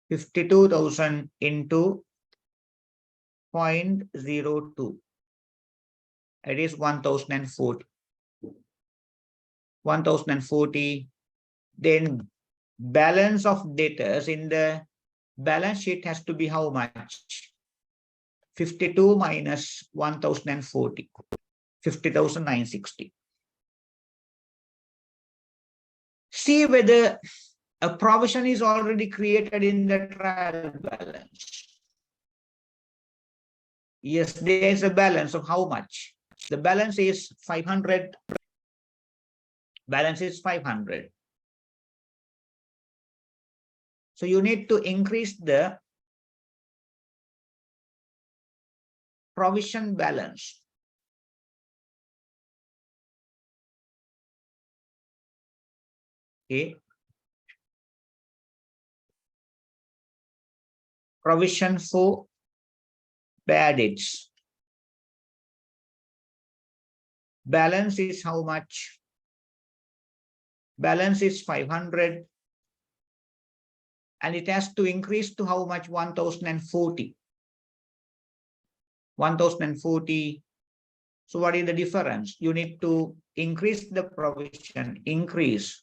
52,000 into 0.02. It is 1,040. 1,040. Then balance of debtors in the balance sheet has to be how much? 52 minus 1,040. 50,960. See whether a provision is already created in the trial balance. Yes, there is a balance of how much? The balance is 500. Balance is 500. So you need to increase the provision balance. Okay. Provision for bad debts. Balance is how much? Balance is 500. And it has to increase to how much? 1040. 1040. So what is the difference? You need to increase the provision. Increase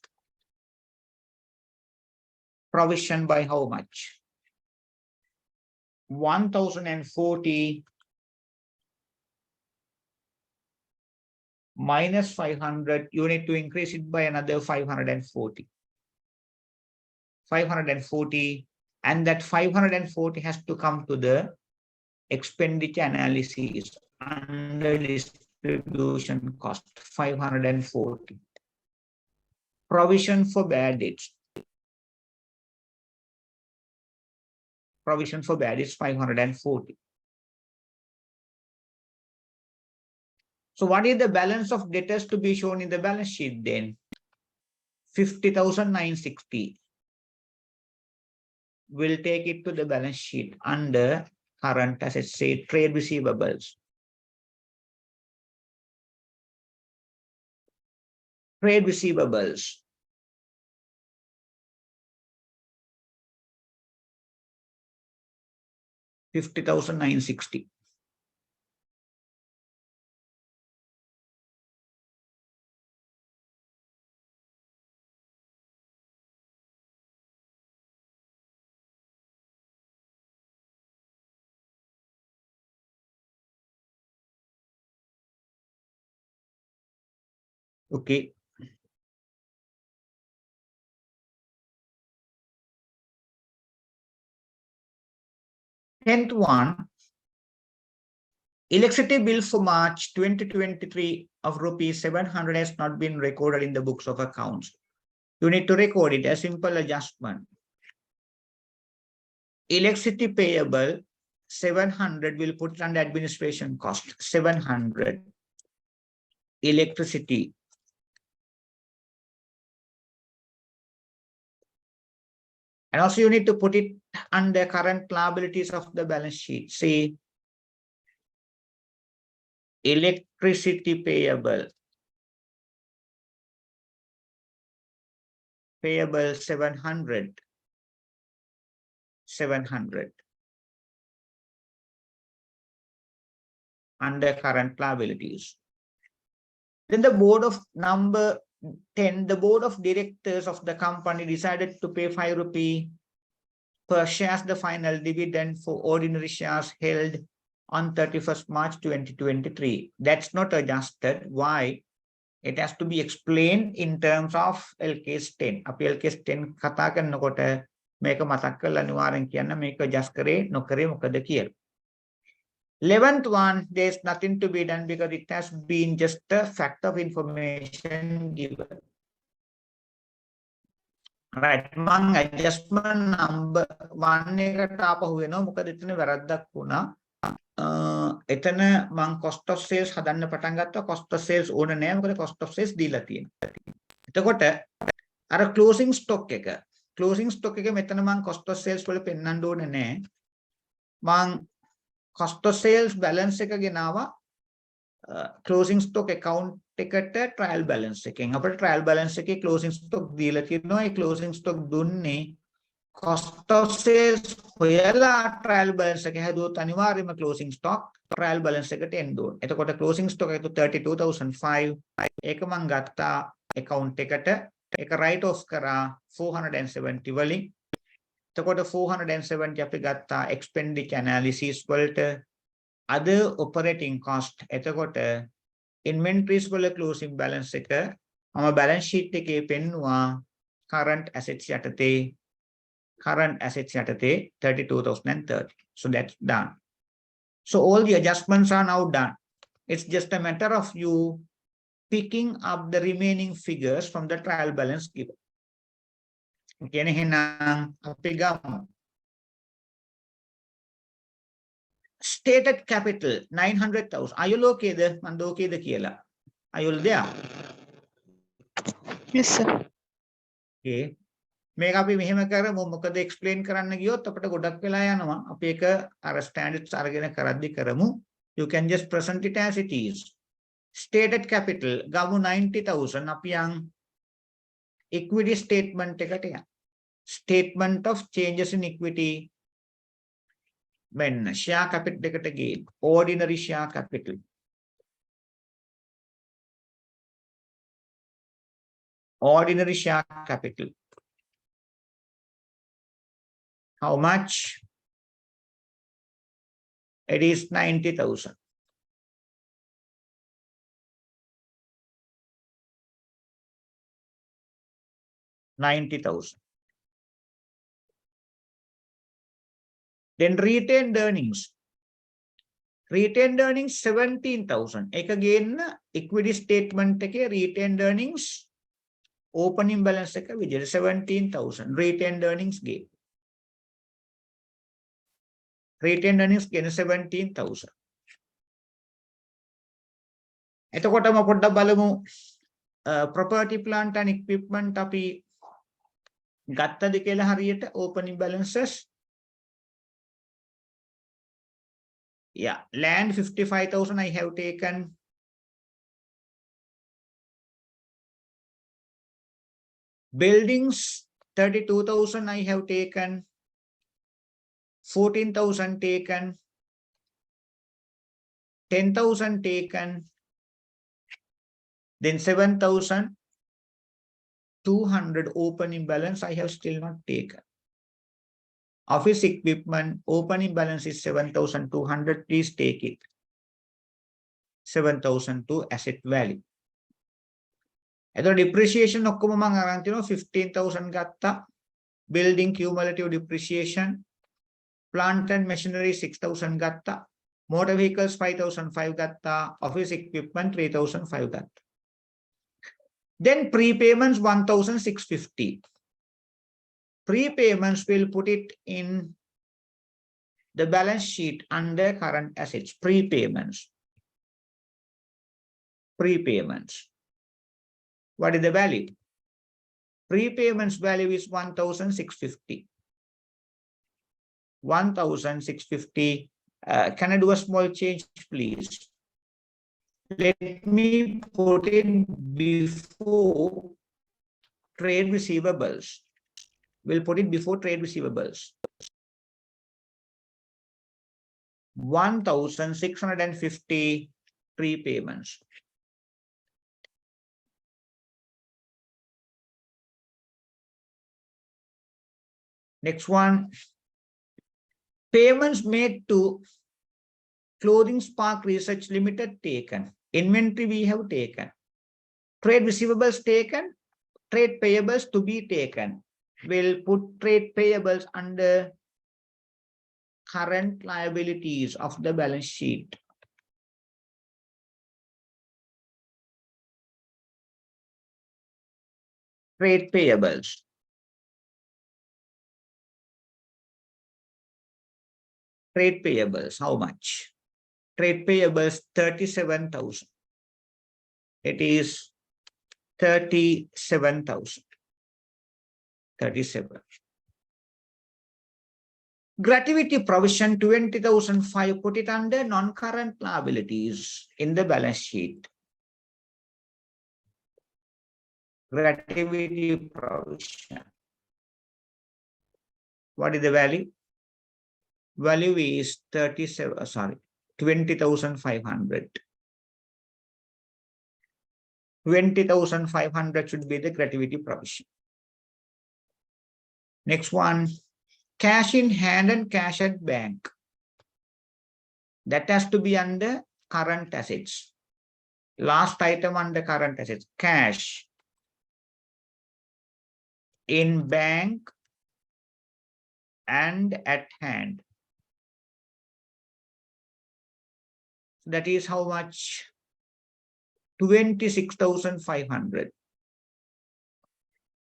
provision by how much? 1040 minus 500. You need to increase it by another 540. 540, and that 540 has to come to the expenditure analysis under distribution cost. 540. Provision for bad debts. Provision for bad debts 540. So what is the balance of debtors to be shown in the balance sheet then? 50,960. We'll take it to the balance sheet under current assets, say trade receivables. Trade receivables. $50,960. Okay. Tenth one, electricity bill for March 2023 of rupees 700 has not been recorded in the books of accounts. You need to record it, a simple adjustment. Electricity payable 700, will put it under administration cost. 700. Electricity. And also you need to put it under current liabilities of the balance sheet. See, electricity payable. Payable 700. 700. Under current liabilities. Then the board of number 10, the board of directors of the company decided to pay 5 rupee per share as the final dividend for ordinary shares held on 31st March 2023. That's not adjusted. Why? It has to be explained in terms of LKS 10. අපි LKS 10 කතා කරනකොට මේක මතක් කරලා අනිවාර්යෙන් කියන්න මේක adjust කරේ නොකරේ මොකද කියලා. 11th one, there's nothing to be done because it has been just a fact of information given. Right, මං adjustment number 1 එකට ආපහු වෙනවා මොකද එතන වැරද්දක් වුණා. එතන මං cost of sales හදන්න පටන් ගත්තා. cost of sales ඕන නෑ මොකද cost of sales දීලා තියෙනවා. එතකොට අර closing stock එක මෙතන මං cost of sales වල පෙන්වන්න ඕනේ නෑ. මං cost of sales balance එක ගෙනාවා closing stock account එකට trial balance එකෙන්. අපිට trial balance එකේ closing stock දීලා තියෙනවා. ඒ closing stock දුන්නේ cost of sales හොයලා trial balance එක හැදුවොත් අනිවාර්යයෙන්ම closing stock trial balance එකට එන්න ඕන. එතකොට closing stock එක 32,005. ඒක මම ගත්තා account එකට. ඒක write off කරා 470 වලින්. එතකොට 470 අපි ගත්තා expenditure analysis වලට. other operating cost. එතකොට inventories වල closing balance එක මම balance sheet එකේ පෙන්නුවා current assets යටතේ 32,030. So that's done. So all the adjustments are now done. It's just a matter of you picking up the remaining figures from the trial balance given. Okay, එහෙනම් අපි ගමු. Stated capital 900,000. Are you okay there? මන්ද okay ද කියලා? Are you there? Yes, sir. Okay. මේක අපි මෙහෙම කරමු. මොකද explain කරන්න ගියොත් අපිට ගොඩක් වෙලා යනවා. අපි ඒක අර standards අරගෙන කරද්දි කරමු. You can just present it as it is. stated capital ගමු 90,000 අපි යන් equity statement එකට යන්න. Statement of changes in equity මෙන්න share capital එකට ගිහින් ordinary share capital ordinary share capital. How much? It is 90,000. Then retained earnings. Retained earnings 17,000. Ek again equity statement එකේ retained earnings opening balance එක විදිහට 17,000 retained earnings gain. Retained earnings gain 17,000. එතකොටම පොඩ්ඩක් බලමු property plant and equipment අපි ගත්තද කියලා හරියට opening balances. Yeah, land 55,000 I have taken. Buildings 32,000 I have taken. 14,000 taken. 10,000 taken. Then 7,200 opening balance I have still not taken. Office equipment opening balance is 7,200. Please take it. 7,002 asset value. එතකොට depreciation ඔක්කොම මම අරන් තිනවා 15,000 ගත්තා. Building cumulative depreciation. Plant and machinery 6,000 ගත්තා. Motor vehicles 5,005 ගත්තා. Office equipment 3,005 ගත්තා. Then prepayments 1,650. Prepayments will put it in the balance sheet under current assets. Prepayments. Prepayments. What is the value? Prepayments value is 1,650. 1,650. Can I do a small change, please? Let me put it before trade receivables. We'll put it before trade receivables. 1,650 prepayments. Next one. Payments made to Clothing Spark Research Limited taken. Inventory we have taken. Trade receivables taken. Trade payables to be taken. We'll put trade payables under current liabilities of the balance sheet. Trade payables. Trade payables, how much? Trade payables 37,000. It is 37,000. 37. Gratuity provision 20,005. Put it under non-current liabilities in the balance sheet. Gratuity provision. What is the value? Value is 20,500. 20,500 should be the gratuity provision. Next one, cash in hand and cash at bank. That has to be under current assets. Last item under current assets, cash in bank and at hand. That is how much? 26,500.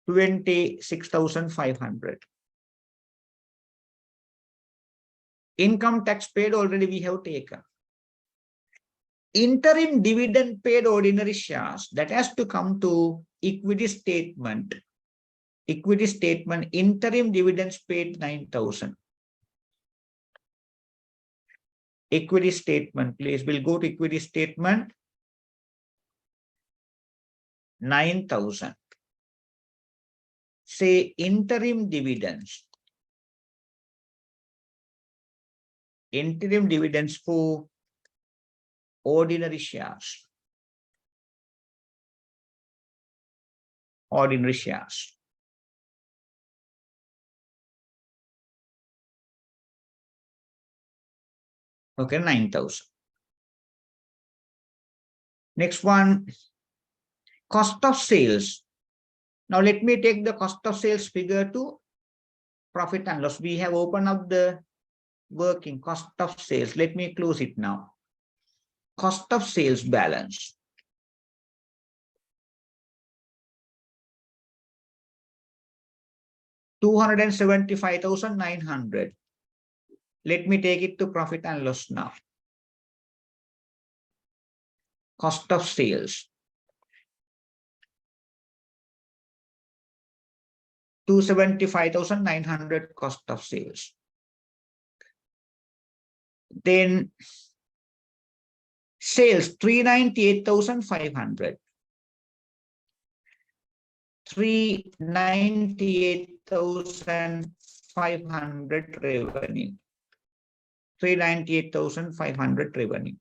26,500. Income tax paid already we have taken. Interim dividend paid ordinary shares, that has to come to equity statement. Equity statement, interim dividends paid 9,000. Equity statement, please. We'll go to equity statement. 9,000. Say interim dividends. Interim dividends for ordinary shares. Ordinary shares. Okay, 9,000. Next one, cost of sales. Now let me take the cost of sales figure to profit and loss. We have opened up the working cost of sales. Let me close it now. Cost of sales balance. $275,900. Let me take it to profit and loss now. Cost of sales. 275,900 cost of sales. Then sales 398,500. 398,500 revenue. 398,500 revenue.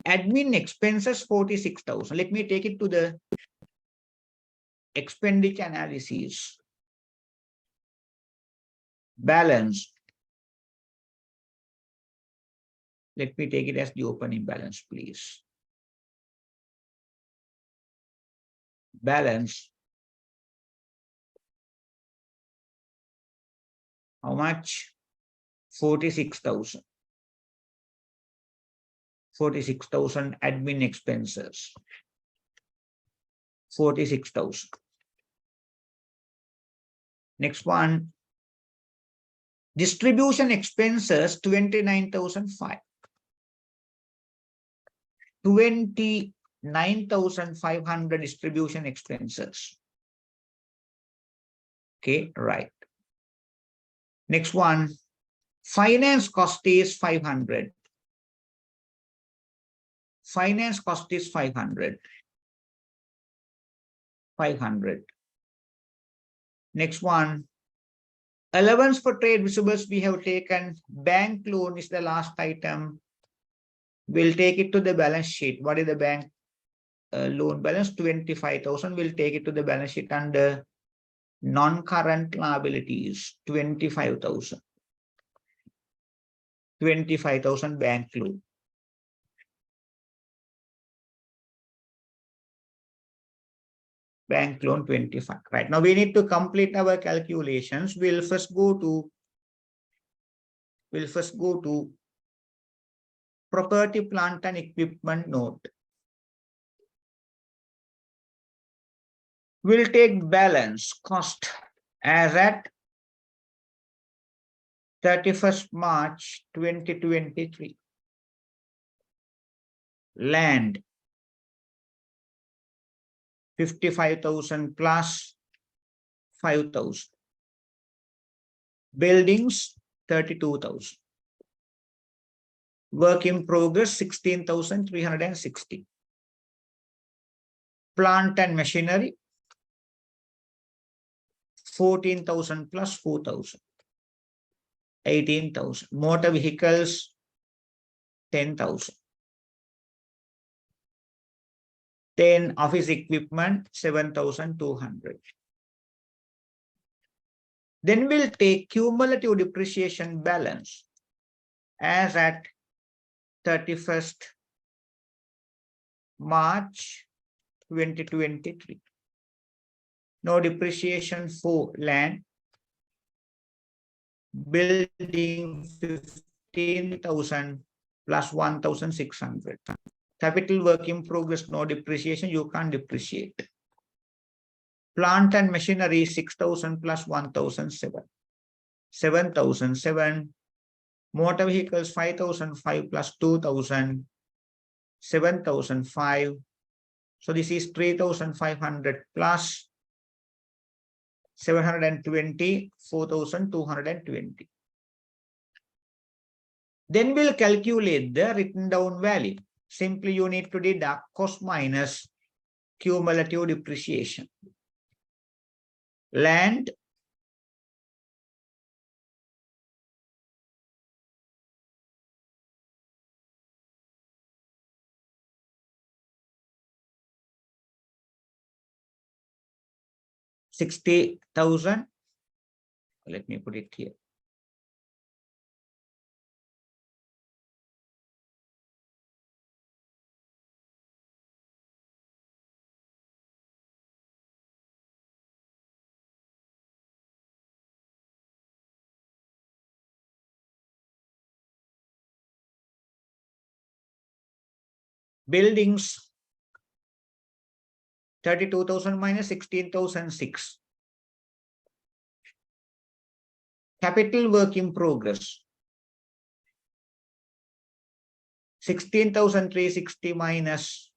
Admin expenses 46,000. Let me take it to the expenditure analysis. Balance. Let me take it as the opening balance, please. Balance. How much? 46,000. 46,000 admin expenses. 46,000. Next one. Distribution expenses 29,500. 29,500 distribution expenses. Okay, right. Next one. Finance cost is 500. Finance cost is 500. 500. Next one. Allowance for trade receivables we have taken. Bank loan is the last item. We'll take it to the balance sheet. What is the bank loan balance? 25,000. We'll take it to the balance sheet under non-current liabilities. 25,000. 25,000 bank loan. Bank loan 25. Right. Now we need to complete our calculations. We'll first go to property, plant and equipment note. We'll take balance cost as at 31st March 2023. Land 55,000 plus 5,000. Buildings 32,000. Work in progress 16,360. Plant and machinery 14,000 plus 4,000. 18,000. Motor vehicles 10,000. Then office equipment 7,200. Then we'll take cumulative depreciation balance as at 31st March 2023. No depreciation for land. Building 15,000 plus 1,600. Capital work in progress, no depreciation, you can't depreciate. Plant and machinery 6,000 plus 1,007. 7,007. Motor vehicles 5,005 plus 2,000. 7,005. So this is 3,500 plus 720, 4,220. Then we'll calculate the written down value. Simply you need to deduct cost minus cumulative depreciation. Land, $60,000. Let me put it here. Buildings, 32,000 minus 16,006. Capital work in progress, 16,360 minus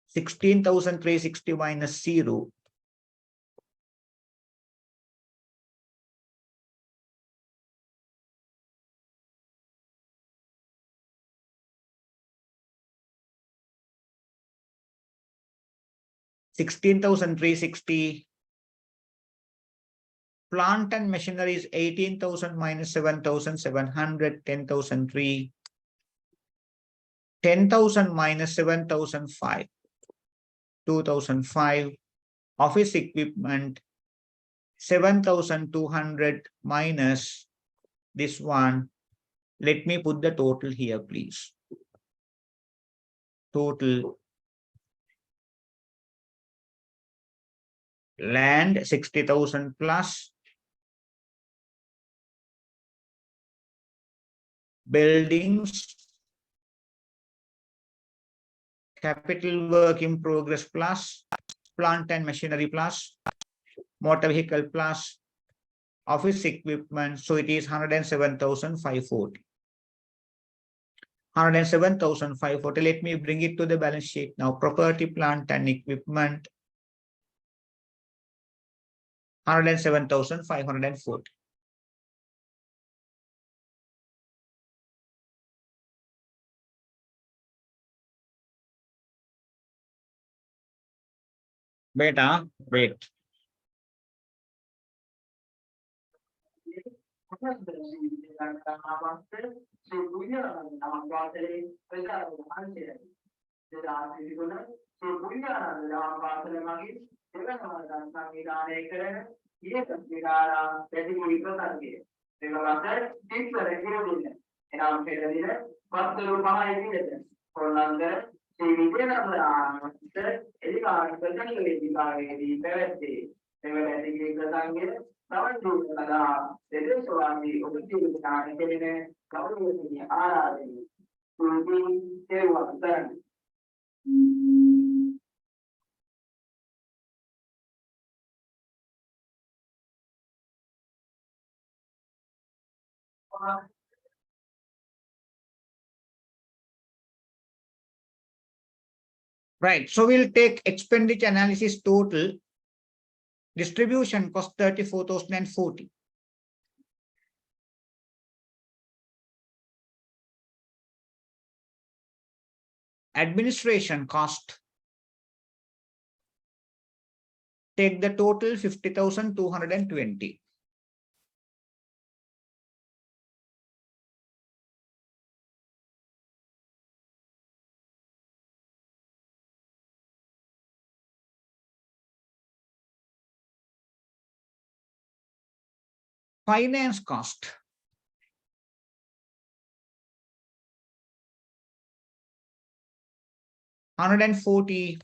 16,360 minus 0. $16,360. Plant and machinery is 18,000 minus 7,700, 10,003. 10,000 minus 7,005, 2,005. Office equipment, 7,200 minus this one. Let me put the total here, please. Total. Land, 60,000 plus. Buildings, capital work in progress plus, plant and machinery plus, motor vehicle plus, office equipment. So it is 107,540. 107,540. Let me bring it to the balance sheet now. Property, plant and equipment, 107,540. Beta, wait. Right. So we'll take expenditure analysis total. Distribution cost 34,040. Administration cost. Take the total 50,220. Finance cost. $140.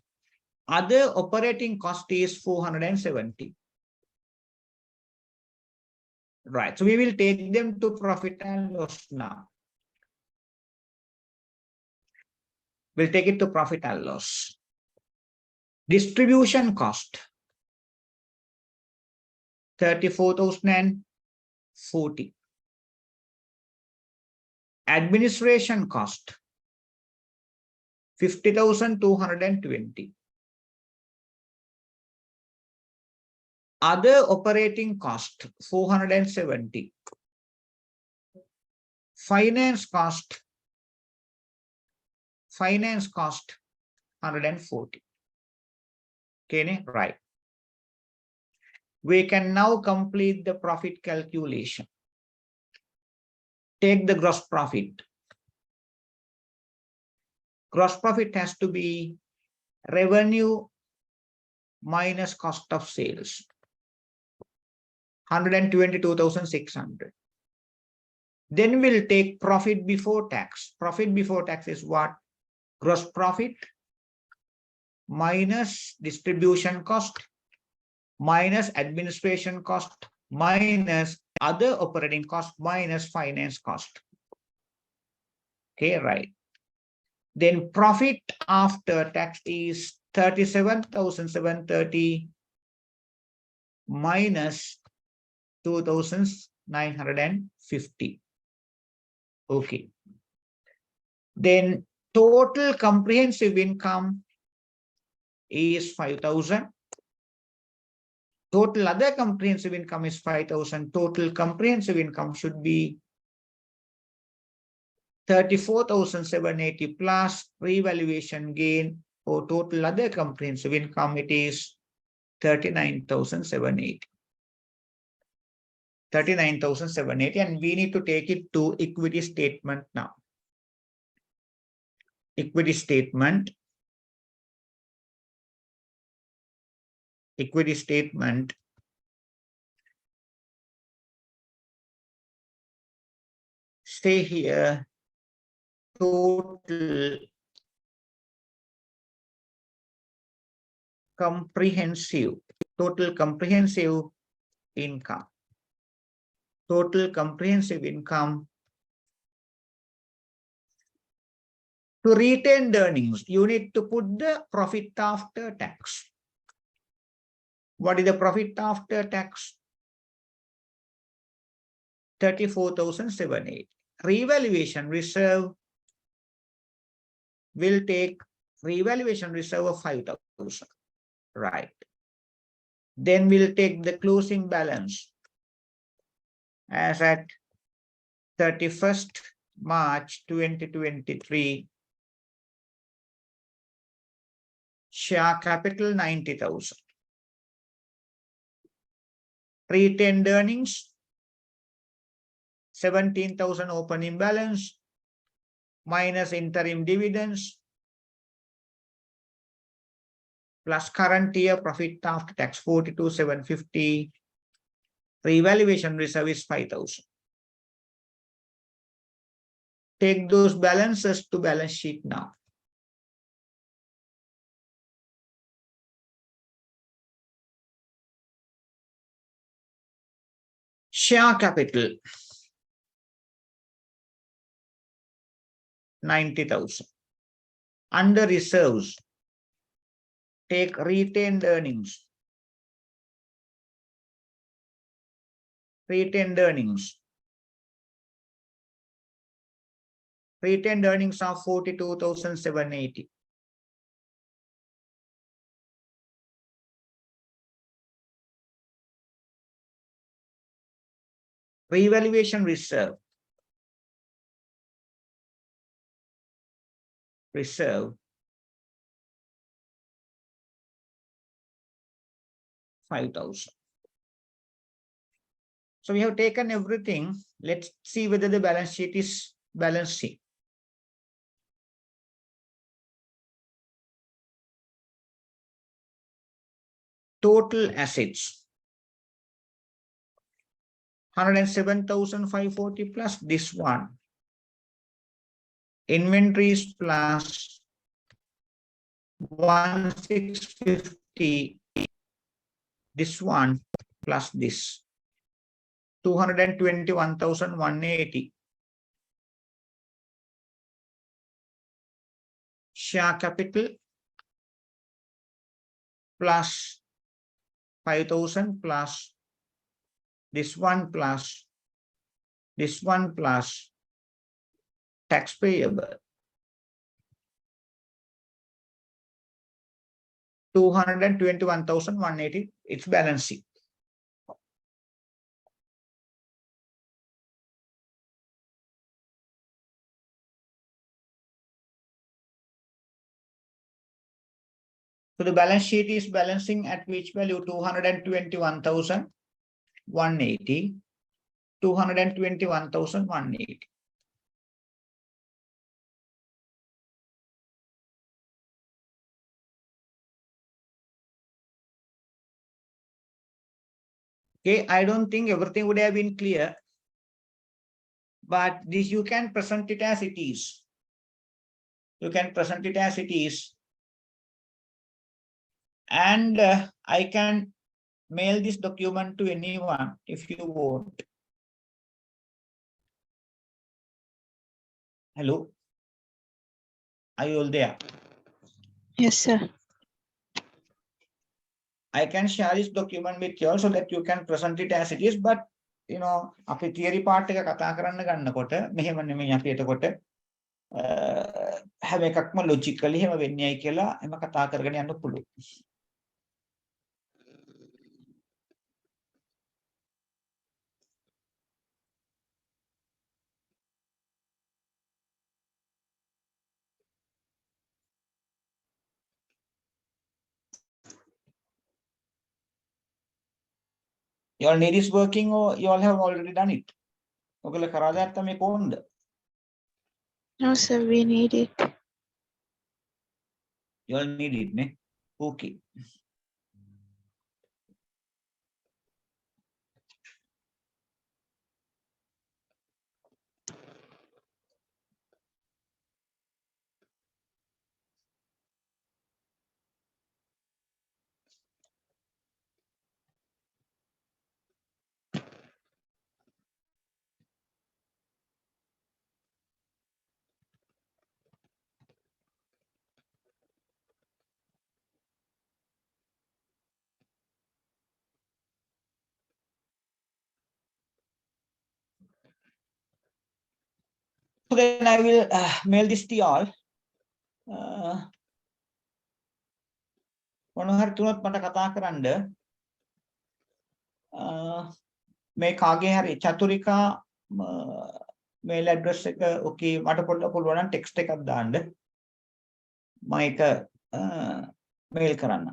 Other operating cost is 470. Right. So we will take them to profit and loss now. We'll take it to profit and loss. Distribution cost. 34,040. Administration cost. 50,220. Other operating cost 470. Finance cost 140. Okay, right. We can now complete the profit calculation. Take the gross profit. Gross profit has to be revenue minus cost of sales. 122,600. Then we'll take profit before tax. Profit before tax is what? Gross profit minus distribution cost minus administration cost minus other operating cost minus finance cost. Okay, right. Then profit after tax is 37,730 minus 2,950. Okay. Then total comprehensive income is 5,000. Total other comprehensive income is 5,000. Total comprehensive income should be 34,780 plus revaluation gain, or total other comprehensive income, it is 39,780. 39,780, and we need to take it to equity statement now. Equity statement. Equity statement. Stay here. Total comprehensive income. Total comprehensive income. To retained earnings, you need to put the profit after tax. What is the profit after tax? 34,780. Revaluation reserve will take revaluation reserve of 5,000. Right. Then we'll take the closing balance as at 31st March 2023. Share capital 90,000. Retained earnings 17,000 opening balance minus interim dividends plus current year profit after tax 42,750. Revaluation reserve is 5,000. Take those balances to balance sheet now. Share capital 90,000. Under reserves, take retained earnings. Retained earnings. Retained earnings are 42,780. Revaluation reserve. Reserve 5,000. So we have taken everything. Let's see whether the balance sheet is balancing. Total assets 107,540 plus this one. Inventories plus 1,650. This one plus this 221,180. Share capital plus 5,000 plus this one plus this one plus tax payable 221,180. It's balancing. So the balance sheet is balancing at which value? 221,180. 221,180. Okay, I don't think everything would have been clear, but this you can present it as it is. You can present it as it is. And I can mail this document to anyone if you want. Hello? Are you all there? Yes, sir. I can share this document with you so that you can present it as it is, but you know, අපි theory part එක කතා කරන්න ගන්නකොට මෙහෙම නෙමෙයි අපි එතකොට හැම එකක්ම logically එහෙම වෙන්නේයි කියලා එම කතා කරගෙන යන්න පුළුවන්. Your need is working or you all have already done it? ඔගොල්ලෝ කරලා දැක්කම මේ කොහොමද? No, sir, we need it. You all need it, ne? Okay. So then I will mail this to you all. මොනවා හරි තුනක් මට කතා කරන්න. මේ කාගේ හරි චතුරිකා mail address එක okay මට පොඩ්ඩක් පුළුවන් නම් text එකක් දාන්න. මම ඒක mail කරන්න.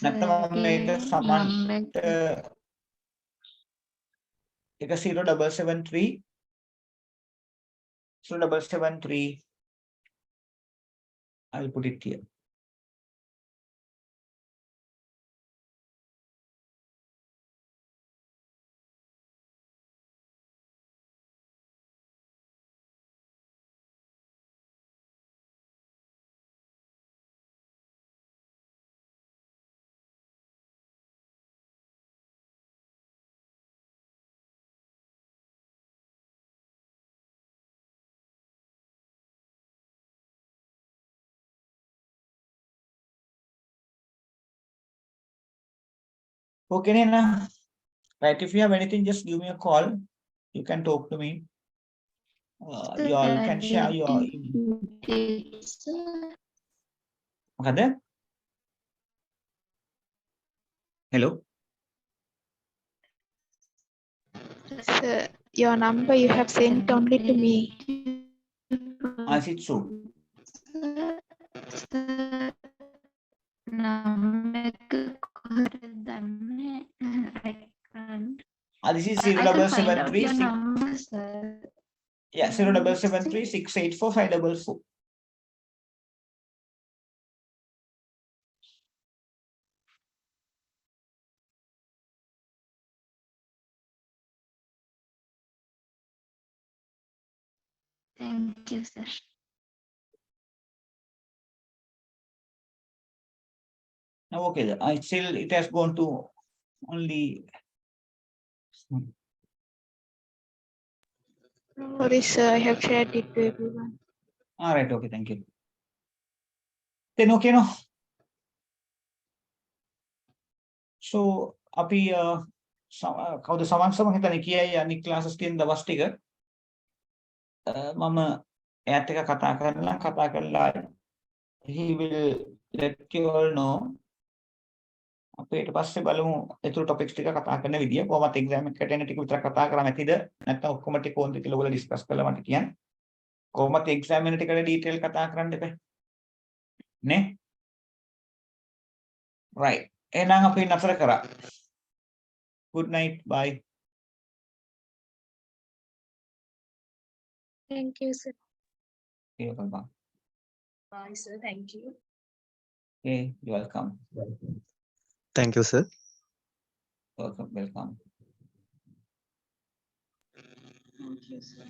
නැත්නම් මේක සමන්ට එක 0773 I'll put it here. Okay, Nina. Right, if you have anything, just give me a call. You can talk to me. You all can share your okay. Hello. Sir, your number you have sent only to me. Is it so? This is 0773. Yeah, 0773 684 544. Thank you, sir. Now, okay, I still it has gone to only. No worries, sir. I have shared it to everyone. All right, okay, thank you. Then okay, no. So, අපි කවුද සමන්සම හිතන්නේ කියයි අනික් classes තියෙන දවස් ටික මම එයාත් එක්ක කතා කරලා he will let you all know. අපි ඊට පස්සේ බලමු ඒතුළු ටොපික්ස් ටික කතා කරන විදිය කොහොමද එක්සෑම් එකට එන ටික විතර කතා කරා නැතිද නැත්නම් ඔක්කොම ටික කොහොමද කියලා ඔයගොල්ලෝ ඩිස්කස් කරලා මට කියන්න කොහොමද එක්සෑම් එන ටිකට ඩීටේල් කතා කරන්න එපා නේ right එහෙනම් අපි නතර කරා good night bye Thank you, sir. you're welcome Bye, sir. Thank you. okay you're welcome Thank you, sir. welcome Thank you, sir.